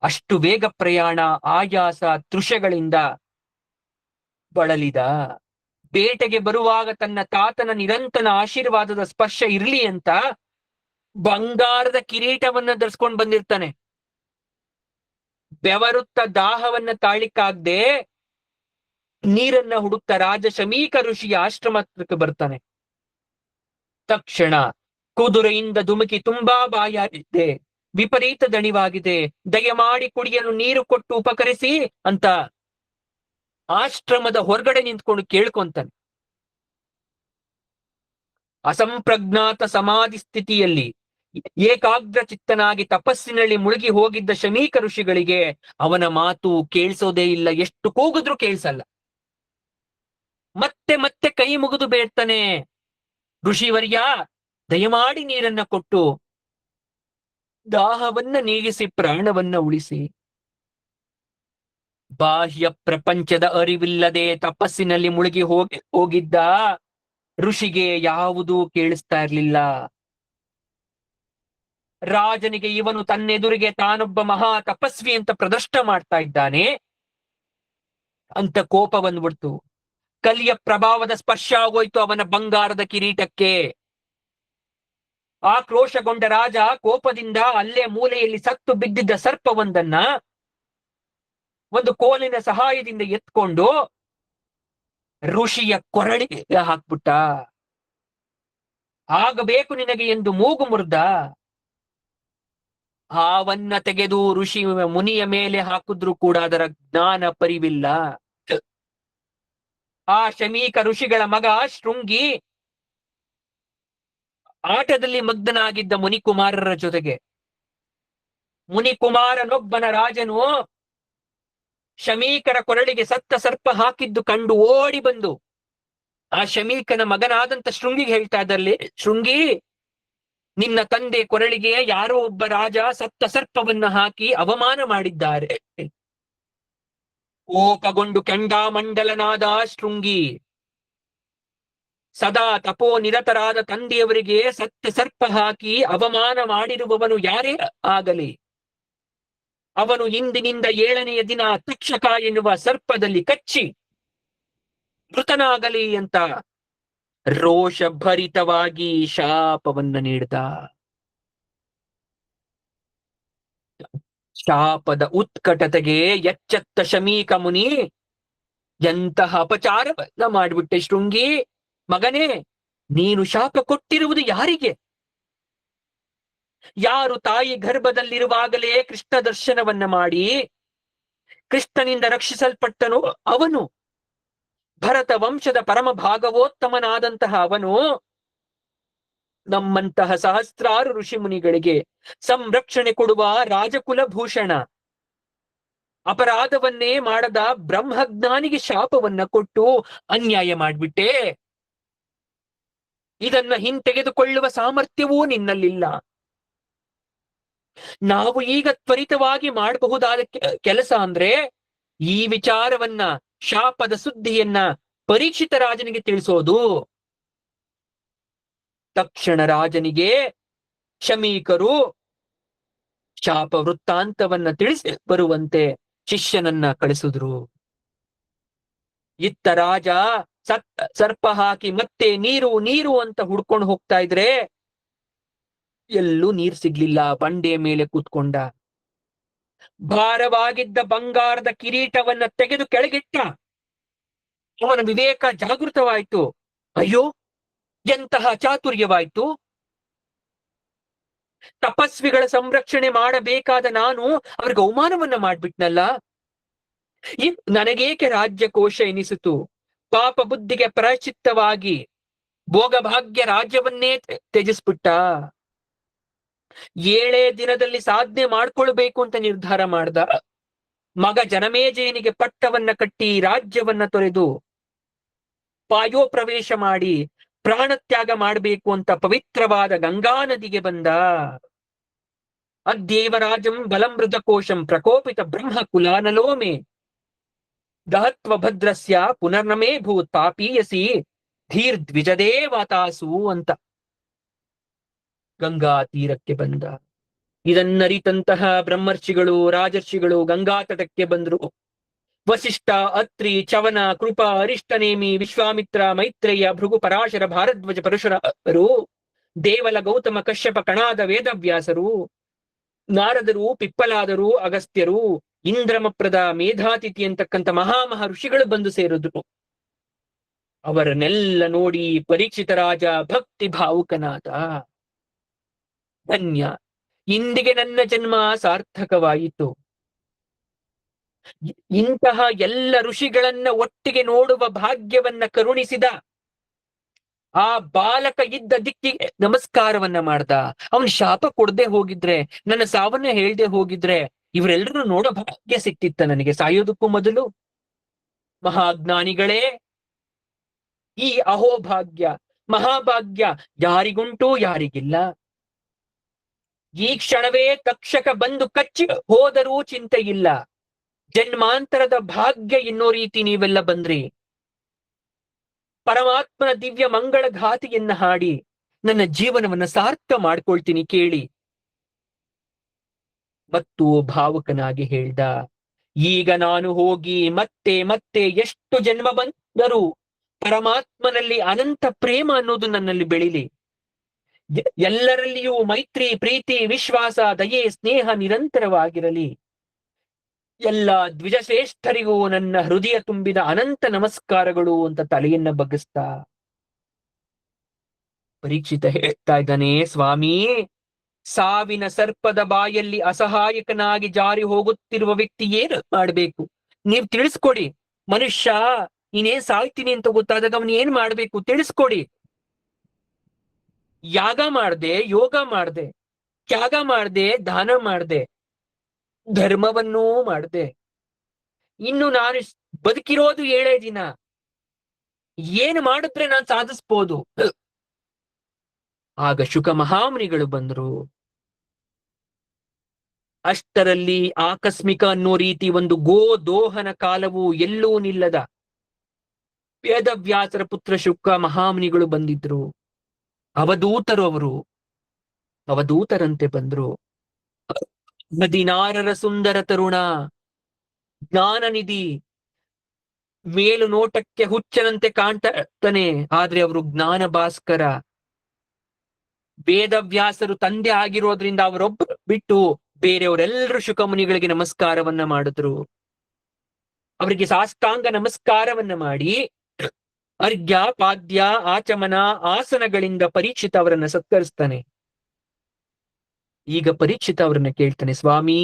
ಅಷ್ಟು ವೇಗ ಪ್ರಯಾಣ, ಆಯಾಸ, ತೃಷಗಳಿಂದ ಬಳಲಿದ. ಬೇಟೆಗೆ ಬರುವಾಗ ತನ್ನ ತಾತನ ನಿರಂತರ ಆಶೀರ್ವಾದದ ಸ್ಪರ್ಶ ಇರ್ಲಿ ಅಂತ ಬಂಗಾರದ ಕಿರೀಟವನ್ನ ಧರಿಸ್ಕೊಂಡು ಬಂದಿರ್ತಾನೆ. ಬೆವರುತ್ತ ದಾಹವನ್ನ ತಾಳಿಕಾಗ್ದೆ ನೀರನ್ನ ಹುಡುಕ್ತಾ ರಾಜ ಶಮೀಕ ಋಷಿಯ ಆಶ್ರಮಕ್ಕೆ ಬರ್ತಾನೆ. ತಕ್ಷಣ ಕುದುರೆಯಿಂದ ಧುಮುಕಿ ತುಂಬಾ ಬಾಯಾರಿದೆ, ವಿಪರೀತ ದಣಿವಾಗಿದೆ, ದಯಮಾಡಿ ಕುಡಿಯಲು ನೀರು ಕೊಟ್ಟು ಉಪಕರಿಸಿ ಅಂತ ಆಶ್ರಮದ ಹೊರಗಡೆ ನಿಂತ್ಕೊಂಡು ಕೇಳ್ಕೊಂತಾನೆ. ಅಸಂಪ್ರಜ್ಞಾತ ಸಮಾಧಿ ಸ್ಥಿತಿಯಲ್ಲಿ ಏಕಾಗ್ರ ಚಿತ್ತನಾಗಿ ತಪಸ್ಸಿನಲ್ಲಿ ಮುಳುಗಿ ಹೋಗಿದ್ದ ಶಮೀಕ ಋಷಿಗಳಿಗೆ ಅವನ ಮಾತು ಕೇಳಿಸೋದೇ ಇಲ್ಲ. ಎಷ್ಟು ಕೂಗಿದ್ರೂ ಕೇಳಿಸಲ್ಲ. ಮತ್ತೆ ಮತ್ತೆ ಕೈ ಮುಗಿದು ಬೇಡ್ತಾನೆ, ಋಷಿವರ್ಯ ದಯಮಾಡಿ ನೀರನ್ನ ಕೊಟ್ಟು ದಾಹವನ್ನ ನೀಗಿಸಿ ಪ್ರಾಣವನ್ನ ಉಳಿಸಿ. ಬಾಹ್ಯ ಪ್ರಪಂಚದ ಅರಿವಿಲ್ಲದೆ ತಪಸ್ಸಿನಲ್ಲಿ ಮುಳುಗಿ ಹೋಗಿದ್ದ ಋಷಿಗೆ ಯಾವುದೂ ಕೇಳಿಸ್ತಾ ಇರ್ಲಿಲ್ಲ. ರಾಜನಿಗೆ ಇವನು ತನ್ನೆದುರಿಗೆ ತಾನೊಬ್ಬ ಮಹಾ ತಪಸ್ವಿ ಅಂತ ಪ್ರದರ್ಶನ ಮಾಡ್ತಾ ಇದ್ದಾನೆ ಅಂತ ಕೋಪ ಬಂದ್ಬಿಡ್ತು. ಕಲಿಯ ಪ್ರಭಾವದ ಸ್ಪರ್ಶ ಆಗೋಯ್ತು ಅವನ ಬಂಗಾರದ ಕಿರೀಟಕ್ಕೆ. ಆಕ್ರೋಶಗೊಂಡ ರಾಜ ಕೋಪದಿಂದ ಅಲ್ಲೇ ಮೂಲೆಯಲ್ಲಿ ಸತ್ತು ಬಿದ್ದಿದ್ದ ಸರ್ಪವೊಂದನ್ನ ಒಂದು ಕೋಲಿನ ಸಹಾಯದಿಂದ ಎತ್ಕೊಂಡು ಋಷಿಯ ಕೊರಳಿಗೆ ಹಾಕ್ಬಿಟ್ಟ. ಆಗಬೇಕು ನಿನಗೆ ಎಂದು ಮೂಗು ಮುರಿದ. ಹಾವನ್ನ ತೆಗೆದು ಋಷಿ ಮುನಿಯ ಮೇಲೆ ಹಾಕಿದ್ರು ಕೂಡ ಅದರ ಜ್ಞಾನ ಪರಿವಿಲ್ಲ. ಆ ಶಮೀಕ ಋಷಿಗಳ ಮಗ ಶೃಂಗಿ ಆಟದಲ್ಲಿ ಮಗ್ನನಾಗಿದ್ದ ಮುನಿಕುಮಾರರ ಜೊತೆಗೆ. ಮುನಿಕುಮಾರನೊಬ್ಬನ ರಾಜನು ಶಮೀಕರ ಕೊರಳಿಗೆ ಸತ್ತ ಸರ್ಪ ಹಾಕಿದ್ದು ಕಂಡು ಓಡಿ ಬಂದು ಆ ಶಮೀಕನ ಮಗನಾದಂತ ಶೃಂಗಿಗೆ ಹೇಳ್ತಾ ಇದ್ದಲ್ಲಿ, ಶೃಂಗಿ, ನಿನ್ನ ತಂದೆ ಕೊರಳಿಗೆ ಯಾರೋ ಒಬ್ಬ ರಾಜ ಸತ್ತ ಸರ್ಪವನ್ನ ಹಾಕಿ ಅವಮಾನ ಮಾಡಿದ್ದಾರೆ. ಕೋಪಗೊಂಡು ಕೆಂಡಾಮಂಡಲನಾದ ಶೃಂಗಿ ಸದಾ ತಪೋ ನಿರತರಾದ ತಂದೆಯವರಿಗೆ ಸತ್ಯ ಸರ್ಪ ಹಾಕಿ ಅವಮಾನ ಮಾಡಿರುವವನು ಯಾರೇ ಆಗಲಿ ಅವನು ಇಂದಿನಿಂದ 7ನೆಯ ದಿನ ತಕ್ಷಕ ಎನ್ನುವ ಸರ್ಪದಲ್ಲಿ ಕಚ್ಚಿ ಮೃತನಾಗಲಿ ಅಂತ ರೋಷಭರಿತವಾಗಿ ಶಾಪವನ್ನ ನೀಡಿದ. ಶಾಪದ ಉತ್ಕಟತೆಗೆ ಎಚ್ಚೆತ್ತ ಶಮೀಕ ಮುನಿ, ಎಂತಹ ಅಪಚಾರವನ್ನ ಮಾಡಿಬಿಟ್ಟೆ ಶೃಂಗಿ. ಮಗನೇ, ನೀನು ಶಾಪ ಕೊಟ್ಟಿರುವುದು ಯಾರಿಗೆ? ಯಾರು ತಾಯಿ ಗರ್ಭದಲ್ಲಿರುವಾಗಲೇ ಕೃಷ್ಣ ದರ್ಶನವನ್ನ ಮಾಡಿ ಕೃಷ್ಣನಿಂದ ರಕ್ಷಿಸಲ್ಪಟ್ಟನು ಅವನು. ಭರತ ವಂಶದ ಪರಮ ಭಾಗವೋತ್ತಮನಾದಂತಹ ಅವನು ನಮ್ಮಂತಹ ಸಹಸ್ರಾರು ಋಷಿ ಮುನಿಗಳಿಗೆ ಸಂರಕ್ಷಣೆ ಕೊಡುವ ರಾಜಕುಲ ಭೂಷಣ. ಅಪರಾಧವನ್ನೇ ಮಾಡದ ಬ್ರಹ್ಮಜ್ಞಾನಿಗೆ ಶಾಪವನ್ನ ಕೊಟ್ಟು ಅನ್ಯಾಯ ಮಾಡ್ಬಿಟ್ಟೆ. ಇದನ್ನ ಹಿಂತೆಗೆದುಕೊಳ್ಳುವ ಸಾಮರ್ಥ್ಯವೂ ನಿನ್ನಲ್ಲಿಲ್ಲ. ನಾವು ಈಗ ತ್ವರಿತವಾಗಿ ಮಾಡಬಹುದಾದ ಕೆಲಸ ಅಂದ್ರೆ ಈ ವಿಚಾರವನ್ನ, ಶಾಪದ ಸುದ್ದಿಯನ್ನ ಪರೀಕ್ಷಿತ ರಾಜನಿಗೆ ತಿಳಿಸೋದು. ತಕ್ಷಣ ರಾಜನಿಗೆ ಶಮೀಕರು ಶಾಪ ವೃತ್ತಾಂತವನ್ನ ತಿಳಿಸಿ ಬರುವಂತೆ ಶಿಷ್ಯನನ್ನ ಕಳಿಸಿದ್ರು. ಇತ್ತ ರಾಜ ಸರ್ಪ ಹಾಕಿ ಮತ್ತೆ ನೀರು ನೀರು ಅಂತ ಹುಡ್ಕೊಂಡು ಹೋಗ್ತಾ ಇದ್ರೆ ಎಲ್ಲೂ ನೀರ್ ಸಿಗ್ಲಿಲ್ಲ. ಬಂಡೆಯ ಮೇಲೆ ಕೂತ್ಕೊಂಡ. ಭಾರವಾಗಿದ್ದ ಬಂಗಾರದ ಕಿರೀಟವನ್ನ ತೆಗೆದು ಕೆಳಗಿಟ್ಟ. ಅವನ ವಿವೇಕ ಜಾಗೃತವಾಯ್ತು. ಅಯ್ಯೋ, ಎಂತಹ ಚಾತುರ್ಯವಾಯ್ತು! ತಪಸ್ವಿಗಳ ಸಂರಕ್ಷಣೆ ಮಾಡಬೇಕಾದ ನಾನು ಅವ್ರಿಗೆ ಅವಮಾನವನ್ನ ಮಾಡ್ಬಿಟ್ನಲ್ಲ. ನನಗೇಕೆ ರಾಜ್ಯಕೋಶ ಎನಿಸಿತು? ಪಾಪ ಬುದ್ಧಿಗೆ ಪ್ರಾಯಶ್ಚಿತ್ತವಾಗಿ ಭೋಗಭಾಗ್ಯ ರಾಜ್ಯವನ್ನೇ ತ್ಯಜಿಸ್ಬಿಟ್ಟ. 7 ದಿನದಲ್ಲಿ ಸಾಧನೆ ಮಾಡ್ಕೊಳ್ಬೇಕು ಅಂತ ನಿರ್ಧಾರ ಮಾಡ್ದ. ಮಗ ಜನಮೇಜಯನಿಗೆ ಪಟ್ಟವನ್ನ ಕಟ್ಟಿ ರಾಜ್ಯವನ್ನ ತೊರೆದು ಪಾಯೋ ಪ್ರವೇಶ ಮಾಡಿ ಪ್ರಾಣತ್ಯಾಗ ಮಾಡಬೇಕು ಅಂತ ಪವಿತ್ರವಾದ ಗಂಗಾ ನದಿಗೆ ಬಂದ. ಅದ್ದೇವರಾಜಂ ಬಲಮೃತಕೋಶಂ ಪ್ರಕೋಪಿತ ಬ್ರಹ್ಮ ಕುಲಾನಲೋಮೆ ದಹತ್ವ ಭದ್ರಸ್ಯ ಪುನರ್ನಮೇ ಭೂತ್ ಪಾಪೀಯಸಿ ಧೀರ್ ದ್ವಿಜದೇ ವಾತಾಸು ಅಂತ ಗಂಗಾ ತೀರಕ್ಕೆ ಬಂದ. ಇದನ್ನರಿತಂತಹ ಬ್ರಹ್ಮರ್ಷಿಗಳು, ರಾಜರ್ಷಿಗಳು ಗಂಗಾ ತಟಕ್ಕೆ ಬಂದ್ರು. ವಸಿಷ್ಠ, ಅತ್ರಿ, ಚವನ, ಕೃಪ, ಅರಿಷ್ಟನೇಮಿ, ವಿಶ್ವಾಮಿತ್ರ, ಮೈತ್ರೇಯ, ಭೃಗು, ಪರಾಶರ, ಭಾರದ್ವಜ, ಪರಶುರರು, ದೇವಲ, ಗೌತಮ, ಕಶ್ಯಪ, ಕಣಾದ, ವೇದವ್ಯಾಸರು, ನಾರದರು, ಪಿಪ್ಪಲಾದರು, ಅಗಸ್ತ್ಯರು, ಇಂದ್ರಮಪ್ರದ, ಮೇಧಾತಿಥಿ ಅಂತಕ್ಕಂಥ ಮಹಾ ಋಷಿಗಳು ಬಂದು ಸೇರಿದ್ರು. ಅವರನ್ನೆಲ್ಲ ನೋಡಿ ಪರೀಕ್ಷಿತ ರಾಜ ಭಕ್ತಿ ಭಾವುಕನಾದ. ಧನ್ಯ, ಇಂದಿಗೆ ನನ್ನ ಜನ್ಮ ಸಾರ್ಥಕವಾಯಿತು. ಇಂತಹ ಎಲ್ಲ ಋಷಿಗಳನ್ನ ಒಟ್ಟಿಗೆ ನೋಡುವ ಭಾಗ್ಯವನ್ನ ಕರುಣಿಸಿದ ಆ ಬಾಲಕ ಇದ್ದ ದಿಕ್ಕಿಗೆ ನಮಸ್ಕಾರವನ್ನ ಮಾಡ್ದ. ಅವನ್ ಶಾಪ ಕೊಡದೆ ಹೋಗಿದ್ರೆ, ನನ್ನ ಸಾವನ್ನ ಹೇಳ್ದೆ ಹೋಗಿದ್ರೆ ಇವರೆಲ್ಲರೂ ನೋಡೋ ಭಾಗ್ಯ ಸಿಕ್ತಿತ್ತ ನನಗೆ ಸಾಯೋದಕ್ಕೂ ಮೊದಲು. ಮಹಾಜ್ಞಾನಿಗಳೇ, ಈ ಅಹೋಭಾಗ್ಯ ಮಹಾಭಾಗ್ಯ ಯಾರಿಗುಂಟು ಯಾರಿಗಿಲ್ಲ. ಈ ಕ್ಷಣವೇ ತಕ್ಷಕ ಬಂದು ಕಚ್ಚಿ ಹೋದರೂ ಚಿಂತೆ ಇಲ್ಲ. ಜನ್ಮಾಂತರದ ಭಾಗ್ಯ ಎನ್ನೋ ರೀತಿ ನೀವೆಲ್ಲ ಬಂದ್ರಿ. ಪರಮಾತ್ಮನ ದಿವ್ಯ ಮಂಗಳ ಘಾತಿಯನ್ನ ಹಾಡಿ ನನ್ನ ಜೀವನವನ್ನ ಸಾರ್ಥಕ ಮಾಡ್ಕೊಳ್ತೀನಿ ಕೇಳಿ. ಮತ್ತು ಭಾವುಕನಾಗಿ ಹೇಳ್ದ, ಈಗ ನಾನು ಹೋಗಿ ಮತ್ತೆ ಮತ್ತೆ ಎಷ್ಟು ಜನ್ಮ ಬಂದರೂ ಪರಮಾತ್ಮನಲ್ಲಿ ಅನಂತ ಪ್ರೇಮ ಅನ್ನೋದು ನನ್ನಲ್ಲಿ ಬೆಳಿಲಿ. ಎಲ್ಲರಲ್ಲಿಯೂ ಮೈತ್ರಿ, ಪ್ರೀತಿ, ವಿಶ್ವಾಸ, ದಯೆ, ಸ್ನೇಹ ನಿರಂತರವಾಗಿರಲಿ. ಎಲ್ಲ ದ್ವಿಜಶ್ರೇಷ್ಠರಿಗೂ ನನ್ನ ಹೃದಯ ತುಂಬಿದ ಅನಂತ ನಮಸ್ಕಾರಗಳು ಅಂತ ತಲೆಯನ್ನ ಬಗ್ಗಿಸ್ತಾ ಪರೀಕ್ಷಿತ ಹೇಳ್ತಾ ಇದ್ದಾನೆ, ಸ್ವಾಮಿ, ಸಾವಿನ ಸರ್ಪದ ಬಾಯಲ್ಲಿ ಅಸಹಾಯಕನಾಗಿ ಜಾರಿ ಹೋಗುತ್ತಿರುವ ವ್ಯಕ್ತಿ ಏನು ಮಾಡ್ಬೇಕು ನೀವ್ ತಿಳಿಸ್ಕೊಡಿ. ಮನುಷ್ಯ ನೀನೇನ್ ಸಾಯ್ತೀನಿ ಅಂತ ಗೊತ್ತಾದಾಗ ಅವನ್ ಏನ್ ಮಾಡ್ಬೇಕು ತಿಳಿಸ್ಕೊಡಿ. ಯಾಗ ಮಾಡ್ದೆ, ಯೋಗ ಮಾಡ್ದೆ, ತ್ಯಾಗ ಮಾಡ್ದೆ, ದಾನ ಮಾಡ್ದೆ, ಧರ್ಮವನ್ನೂ ಮಾಡ್ದೆ. ಇನ್ನು ನಾನು ಬದುಕಿರೋದು 7 ದಿನ. ಏನು ಮಾಡಿದ್ರೆ ನಾನು ಸಾಧಿಸ್ಬೋದು? ಆಗ ಶುಕ ಮಹಾಮುನಿಗಳು ಬಂದ್ರು. ಅಷ್ಟರಲ್ಲಿ ಆಕಸ್ಮಿಕ ಅನ್ನೋ ರೀತಿ ಒಂದು ಗೋದೋಹನ ಕಾಲವು ಎಲ್ಲೂ ನಿಲ್ಲದ ವೇದವ್ಯಾಸರ ಪುತ್ರ ಶುಕ ಮಹಾಮುನಿಗಳು ಬಂದಿದ್ರು. ಅವಧೂತರು, ಅವರು ಅವಧೂತರಂತೆ ಬಂದ್ರು. 16 ಸುಂದರ ತರುಣ, ಜ್ಞಾನನಿಧಿ, ಮೇಲು ನೋಟಕ್ಕೆ ಹುಚ್ಚನಂತೆ ಕಾಣ್ತಾನೆ, ಆದ್ರೆ ಅವರು ಜ್ಞಾನ ಭಾಸ್ಕರ. ವೇದವ್ಯಾಸರು ತಂದೆ ಆಗಿರೋದ್ರಿಂದ ಅವರೊಬ್ಬ ಬಿಟ್ಟು ಬೇರೆಯವರೆಲ್ಲರೂ ಶುಕಮುನಿಗಳಿಗೆ ನಮಸ್ಕಾರವನ್ನ ಮಾಡಿದ್ರು. ಅವರಿಗೆ ಸಾಷ್ಟಾಂಗ ನಮಸ್ಕಾರವನ್ನ ಮಾಡಿ ಅರ್ಘ್ಯ, ಪಾದ್ಯ, ಆಚಮನ, ಆಸನಗಳಿಂದ ಪರೀಕ್ಷಿತ ಅವರನ್ನ ಸತ್ಕರಿಸ್ತಾನೆ. ಈಗ ಪರೀಕ್ಷಿತ ಅವರನ್ನ ಕೇಳ್ತಾನೆ, ಸ್ವಾಮಿ,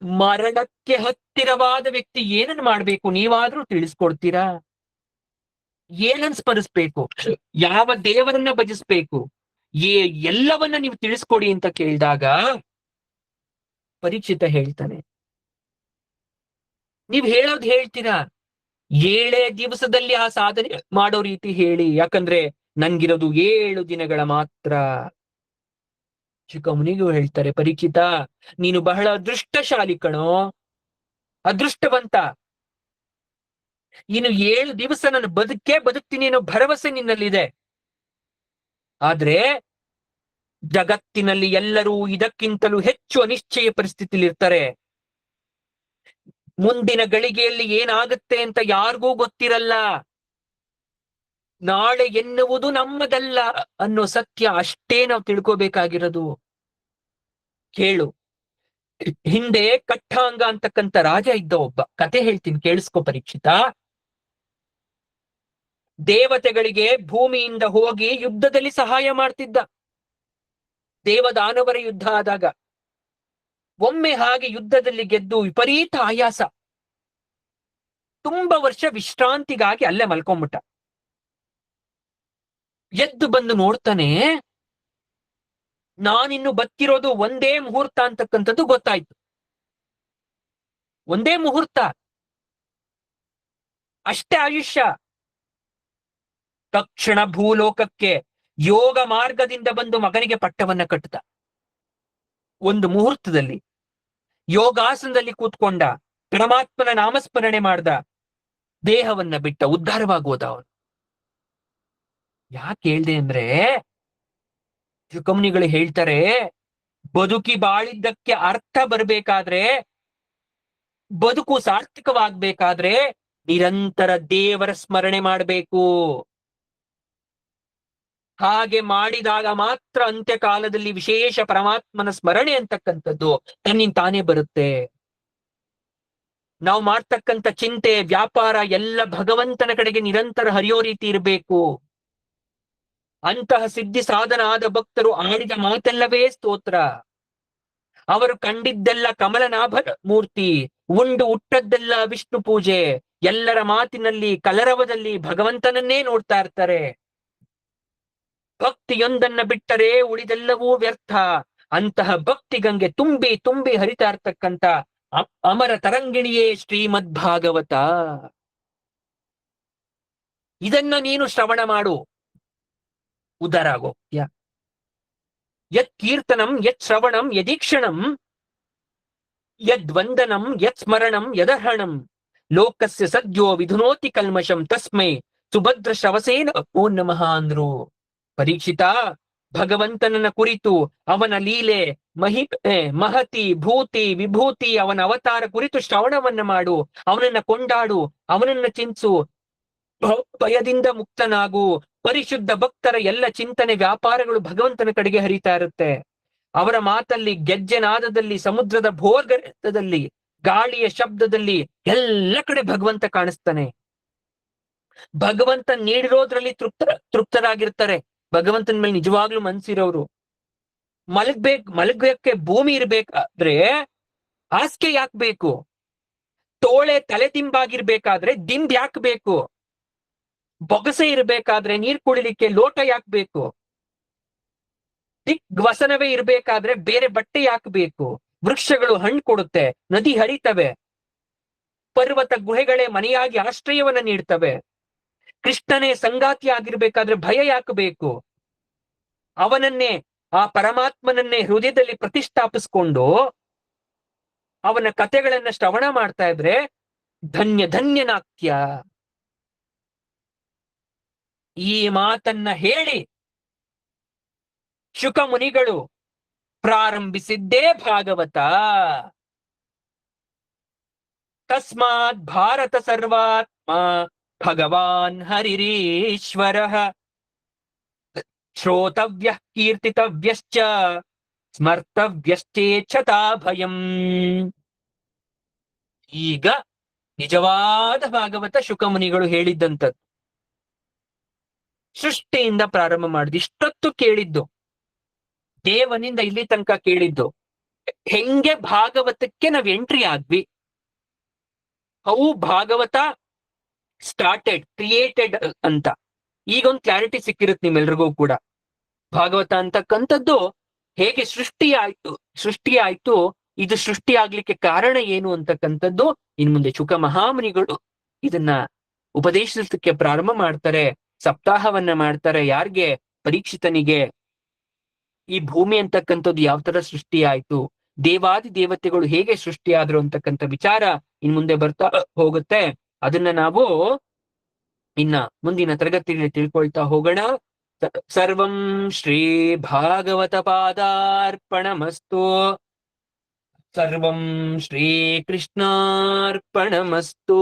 ಮರಣಕ್ಕೆ ಹತ್ತಿರವಾದ ವ್ಯಕ್ತಿ ಏನನ್ನ ಮಾಡ್ಬೇಕು ನೀವಾದ್ರೂ ತಿಳಿಸ್ಕೊಡ್ತೀರಾ? ಏನನ್ ಸ್ಮರಿಸ್ಬೇಕು? ಯಾವ ದೇವರನ್ನ ಭಜಿಸ್ಬೇಕು? ಎಲ್ಲವನ್ನ ನೀವು ತಿಳಿಸ್ಕೊಡಿ ಅಂತ ಕೇಳಿದಾಗ ಪರೀಕ್ಷಿತ ಹೇಳ್ತಾನೆ, ನೀವ್ ಹೇಳೋದ್ ಹೇಳ್ತೀರಾ, 7 ದಿವಸದಲ್ಲಿ ಆ ಸಾಧನೆ ಮಾಡೋ ರೀತಿ ಹೇಳಿ, ಯಾಕಂದ್ರೆ ನನ್ಗಿರೋದು 7 ದಿನಗಳ ಮಾತ್ರ. ಚಿಕ್ಕಮುನಿಗೂ ಹೇಳ್ತಾರೆ, ಪರೀಕ್ಷಿತ ನೀನು ಬಹಳ ಅದೃಷ್ಟಶಾಲಿ ಕಣೋ, ಅದೃಷ್ಟವಂತ. ಇನ್ನು 7 ದಿವಸ ನಾನು ಬದುಕ್ತೀನಿ ಅನ್ನೋ ಭರವಸೆ ನಿನ್ನಲ್ಲಿದೆ. ಆದ್ರೆ ಜಗತ್ತಿನಲ್ಲಿ ಎಲ್ಲರೂ ಇದಕ್ಕಿಂತಲೂ ಹೆಚ್ಚು ಅನಿಶ್ಚಯ ಪರಿಸ್ಥಿತಿಲಿ ಇರ್ತಾರೆ. ಮುಂದಿನ ಗಳಿಗೆಯಲ್ಲಿ ಏನಾಗುತ್ತೆ ಅಂತ ಯಾರಿಗೂ ಗೊತ್ತಿರಲ್ಲ. ನಾಳೆ ಎನ್ನುವುದು ನಮ್ಮದಲ್ಲ ಅನ್ನೋ ಸತ್ಯ ಅಷ್ಟೇ ನಾವು ತಿಳ್ಕೋಬೇಕಾಗಿರೋದು. ಕೇಳು, ಹಿಂದೆ ಕಟ್ಟಾಂಗ ಅಂತಕ್ಕಂಥ ರಾಜ ಇದ್ದ, ಒಬ್ಬ ಕತೆ ಹೇಳ್ತೀನಿ ಕೇಳಿಸ್ಕೊ ಪರೀಕ್ಷಿತ. ದೇವತೆಗಳಿಗೆ ಭೂಮಿಯಿಂದ ಹೋಗಿ ಯುದ್ಧದಲ್ಲಿ ಸಹಾಯ ಮಾಡ್ತಿದ್ದ. ದೇವದಾನವರ ಯುದ್ಧ ಆದಾಗ ಒಮ್ಮೆ ಹಾಗೆ ಯುದ್ಧದಲ್ಲಿ ಗೆದ್ದು ವಿಪರೀತ ಆಯಾಸ, ತುಂಬಾ ವರ್ಷ ವಿಶ್ರಾಂತಿಗಾಗಿ ಅಲ್ಲೇ ಮಲ್ಕೊಂಬಿಟ್ಟ. ಎದ್ದು ಬಂದು ನೋಡ್ತಾನೆ, ನಾನಿನ್ನು ಬತ್ತಿರೋದು ಒಂದೇ ಮುಹೂರ್ತ ಅಂತಕ್ಕಂಥದ್ದು ಗೊತ್ತಾಯ್ತು. ಒಂದೇ ಮುಹೂರ್ತ, ಅಷ್ಟೇ ಆಯುಷ್ಯ. ತಕ್ಷಣ ಭೂಲೋಕಕ್ಕೆ ಯೋಗ ಮಾರ್ಗದಿಂದ ಬಂದು ಮಗನಿಗೆ ಪಟ್ಟವನ್ನ ಕಟ್ಟಿದ. ಒಂದು ಮುಹೂರ್ತದಲ್ಲಿ ಯೋಗಾಸನದಲ್ಲಿ ಕೂತ್ಕೊಂಡ, ಪರಮಾತ್ಮನ ನಾಮಸ್ಮರಣೆ ಮಾಡ್ದ, ದೇಹವನ್ನ ಬಿಟ್ಟ, ಉದ್ಧಾರವಾಗೋದ ಅವನು. ಯಾಕೆ ಹೇಳ್ದೆ ಅಂದ್ರೆ, ಚಿಕ್ಕಮುನಿಗಳು ಹೇಳ್ತಾರೆ, ಬದುಕಿ ಬಾಳಿದ್ದಕ್ಕೆ ಅರ್ಥ ಬರ್ಬೇಕಾದ್ರೆ, ಬದುಕು ಸಾರ್ಥಕವಾಗ್ಬೇಕಾದ್ರೆ ನಿರಂತರ ದೇವರ ಸ್ಮರಣೆ ಮಾಡಬೇಕು. ಹಾಗೆ ಮಾಡಿದಾಗ ಮಾತ್ರ ಅಂತ್ಯಕಾಲದಲ್ಲಿ ವಿಶೇಷ ಪರಮಾತ್ಮನ ಸ್ಮರಣೆ ಅಂತಕ್ಕಂಥದ್ದು ತನ್ನಿಂದ ತಾನೇ ಬರುತ್ತೆ. ನಾವು ಮಾಡ್ತಕ್ಕಂಥ ಚಿಂತೆ, ವ್ಯಾಪಾರ ಎಲ್ಲ ಭಗವಂತನ ಕಡೆಗೆ ನಿರಂತರ ಹರಿಯೋ ರೀತಿ ಇರಬೇಕು. ಅಂತಹ ಸಿದ್ಧಿ ಸಾಧನ ಆದ ಭಕ್ತರು ಆಡಿದ ಮಾತೆಲ್ಲವೇ ಸ್ತೋತ್ರ. ಅವರು ಕಂಡಿದ್ದೆಲ್ಲ ಕಮಲನಾಭ ಮೂರ್ತಿ, ಉಂಡು ಉಟ್ಟದ್ದೆಲ್ಲ ವಿಷ್ಣು ಪೂಜೆ, ಎಲ್ಲರ ಮಾತಿನಲ್ಲಿ ಕಲರವದಲ್ಲಿ ಭಗವಂತನನ್ನೇ ನೋಡ್ತಾ ಇರ್ತಾರೆ. ಭಕ್ತಿಯೊಂದನ್ನ ಬಿಟ್ಟರೆ ಉಳಿದೆಲ್ಲವೂ ವ್ಯರ್ಥ. ಅಂತಹ ಭಕ್ತಿ ಗಂಗೆ ತುಂಬಿ ತುಂಬಿ ಹರಿತಾ ಇರ್ತಕ್ಕಂಥ ಅಮರ ತರಂಗಿಣಿಯೇ ಶ್ರೀಮದ್ ಭಾಗವತ. ಇದನ್ನ ನೀನು ಶ್ರವಣ ಮಾಡು, ಉದ್ಧಾರ ಆಗೋಗ್ತೀಯ. ಯತ್ ಕೀರ್ತನಂ ಯತ್ ಶ್ರವಣಂ ಯದೀಕ್ಷಣಂ ಯದ್ವಂದನಂ ಯತ್ ಸ್ಮರಣಂ ಯದರ್ಹಣಂ ಲೋಕಸ್ಯ ಸದ್ಯೋ ವಿಧುನೋತಿ ಕಲ್ಮಶಂ ತಸ್ಮೈ ಸುಭದ್ರ ಶ್ರವಸೇನ ಓ ನಮಃ ಅಂದ್ರು. ಪರೀಕ್ಷಿತ, ಭಗವಂತನನ್ನ ಕುರಿತು, ಅವನ ಲೀಲೆ, ಮಹತಿ, ಭೂತಿ, ವಿಭೂತಿ, ಅವನ ಅವತಾರ ಕುರಿತು ಶ್ರವಣವನ್ನ ಮಾಡು, ಅವನನ್ನ ಕೊಂಡಾಡು, ಅವನನ್ನ ಚಿಂತಿಸು, ಭಯದಿಂದ ಮುಕ್ತನಾಗು. ಪರಿಶುದ್ಧ ಭಕ್ತರ ಎಲ್ಲ ಚಿಂತನೆ, ವ್ಯಾಪಾರಗಳು ಭಗವಂತನ ಕಡೆಗೆ ಹರಿತಾ ಇರುತ್ತೆ. ಅವರ ಮಾತಲ್ಲಿ, ಗೆಜ್ಜೆನಾದದಲ್ಲಿ, ಸಮುದ್ರದ ಭೋರ್ಗರದಲ್ಲಿ, ಗಾಳಿಯ ಶಬ್ದದಲ್ಲಿ ಎಲ್ಲ ಕಡೆ ಭಗವಂತ ಕಾಣಿಸ್ತಾನೆ. ಭಗವಂತ ನೀಡಿರೋದ್ರಲ್ಲಿ ತೃಪ್ತರಾಗಿರ್ತಾರೆ. ಭಗವಂತನ ಮೇಲೆ ನಿಜವಾಗ್ಲೂ ಮನ್ಸಿರೋರು. ಮಲಗಕ್ಕೆ ಭೂಮಿ ಇರ್ಬೇಕಾದ್ರೆ ಹಾಸಿಗೆ ಯಾಕೆ ಬೇಕು? ತೋಳೆ ತಲೆ ದಿಂಬಾಗಿರ್ಬೇಕಾದ್ರೆ ದಿಂಬ್ ಯಾಕೆ ಬೇಕು? ಬೊಗಸೆ ಇರ್ಬೇಕಾದ್ರೆ ನೀರ್ ಕುಡಿಲಿಕ್ಕೆ ಲೋಟ ಯಾಕೆ ಬೇಕು? ದಿಗ್ವಸನವೇ ಇರ್ಬೇಕಾದ್ರೆ ಬೇರೆ ಬಟ್ಟೆ ಯಾಕೆ ಬೇಕು? ವೃಕ್ಷಗಳು ಹಣ್ಣು ಕೊಡುತ್ತೆ, ನದಿ ಹರಿತವೆ, ಪರ್ವತ ಗುಹೆಗಳೇ ಮನೆಯಾಗಿ ಆಶ್ರಯವನ್ನ ನೀಡ್ತವೆ. ಕೃಷ್ಣನೇ ಸಂಗಾತಿ ಆಗಿರ್ಬೇಕಾದ್ರೆ ಭಯ ಯಾಕೆ ಬೇಕು? ಅವನನ್ನೇ, ಆ ಪರಮಾತ್ಮನನ್ನೇ ಹೃದಯದಲ್ಲಿ ಪ್ರತಿಷ್ಠಾಪಿಸ್ಕೊಂಡು ಅವನ ಕಥೆಗಳನ್ನ ಶ್ರವಣ ಮಾಡ್ತಾ ಇದ್ರೆ ಧನ್ಯನಾಗ್ತ್ಯ. ಈ ಮಾತನ್ನ ಹೇಳಿ ಶುಕ ಮುನಿಗಳು ಪ್ರಾರಂಭಿಸಿದ್ದೇ ಭಾಗವತ. ತಸ್ಮಾತ್ ಭಾರತ ಸರ್ವಾತ್ಮ ಭಗವಾನ್ ಹರಿರೀಶ್ವರಃ ಶ್ರೋತವ್ಯ ಕೀರ್ತಿತವ್ಯಶ್ಚ ಸ್ಮರ್ತವ್ಯಶ್ಚೇಚ್ಛತಾ ಭಯಂ. ಈಗ ನಿಜವಾದ ಭಾಗವತ ಶುಕಮುನಿಗಳು ಹೇಳಿದ್ದಂಥದ್ದು. ಸೃಷ್ಟಿಯಿಂದ ಪ್ರಾರಂಭ ಮಾಡಿದ್ದು, ಇಷ್ಟೊತ್ತು ಕೇಳಿದ್ದು, ದೇವನಿಂದ ಇಲ್ಲಿ ತನಕ ಕೇಳಿದ್ದು, ಹೆಂಗೆ ಭಾಗವತಕ್ಕೆ ನಾವ್ ಎಂಟ್ರಿ ಆದ್ವಿ, ಹೌ ಭಾಗವತ ಸ್ಟಾರ್ಟೆಡ್, ಕ್ರಿಯೇಟೆಡ್ ಅಂತ ಈಗೊಂದು ಕ್ಲಾರಿಟಿ ಸಿಕ್ಕಿರುತ್ತೆ ನಿಮ್ಮೆಲ್ರಿಗೂ ಕೂಡ. ಭಾಗವತ ಅಂತಕ್ಕಂಥದ್ದು ಹೇಗೆ ಸೃಷ್ಟಿ ಆಯ್ತು ಇದು ಸೃಷ್ಟಿ ಆಗ್ಲಿಕ್ಕೆ ಕಾರಣ ಏನು ಅಂತಕ್ಕಂಥದ್ದು ಇನ್ ಮುಂದೆ ಶುಕ ಮಹಾಮುನಿಗಳು ಇದನ್ನ ಉಪದೇಶಿಸಲಿಕ್ಕೆ ಪ್ರಾರಂಭ ಮಾಡ್ತಾರೆ. ಸಪ್ತಾಹವನ್ನ ಮಾಡ್ತಾರೆ. ಯಾರ್ಗೆ? ಪರೀಕ್ಷಿತನಿಗೆ. ಈ ಭೂಮಿ ಅಂತಕ್ಕಂಥದ್ದು ಯಾವ ತರ ಸೃಷ್ಟಿ ಆಯ್ತು, ದೇವಾದಿ ದೇವತೆಗಳು ಹೇಗೆ ಸೃಷ್ಟಿಯಾದ್ರು ಅಂತಕ್ಕಂಥ ವಿಚಾರ ಇನ್ ಮುಂದೆ ಬರ್ತಾ ಹೋಗುತ್ತೆ. ಅದನ್ನ ನಾವು ಇನ್ನ ಮುಂದಿನ ತರಗತಿಯಲ್ಲಿ ತಿಳ್ಕೊಳ್ತಾ ಹೋಗೋಣ. ಸರ್ವಂ ಶ್ರೀ ಭಾಗವತ ಪಾದಾರ್ಪಣಮಸ್ತು. ಸರ್ವಂ ಶ್ರೀ ಕೃಷ್ಣಾರ್ಪಣಮಸ್ತು.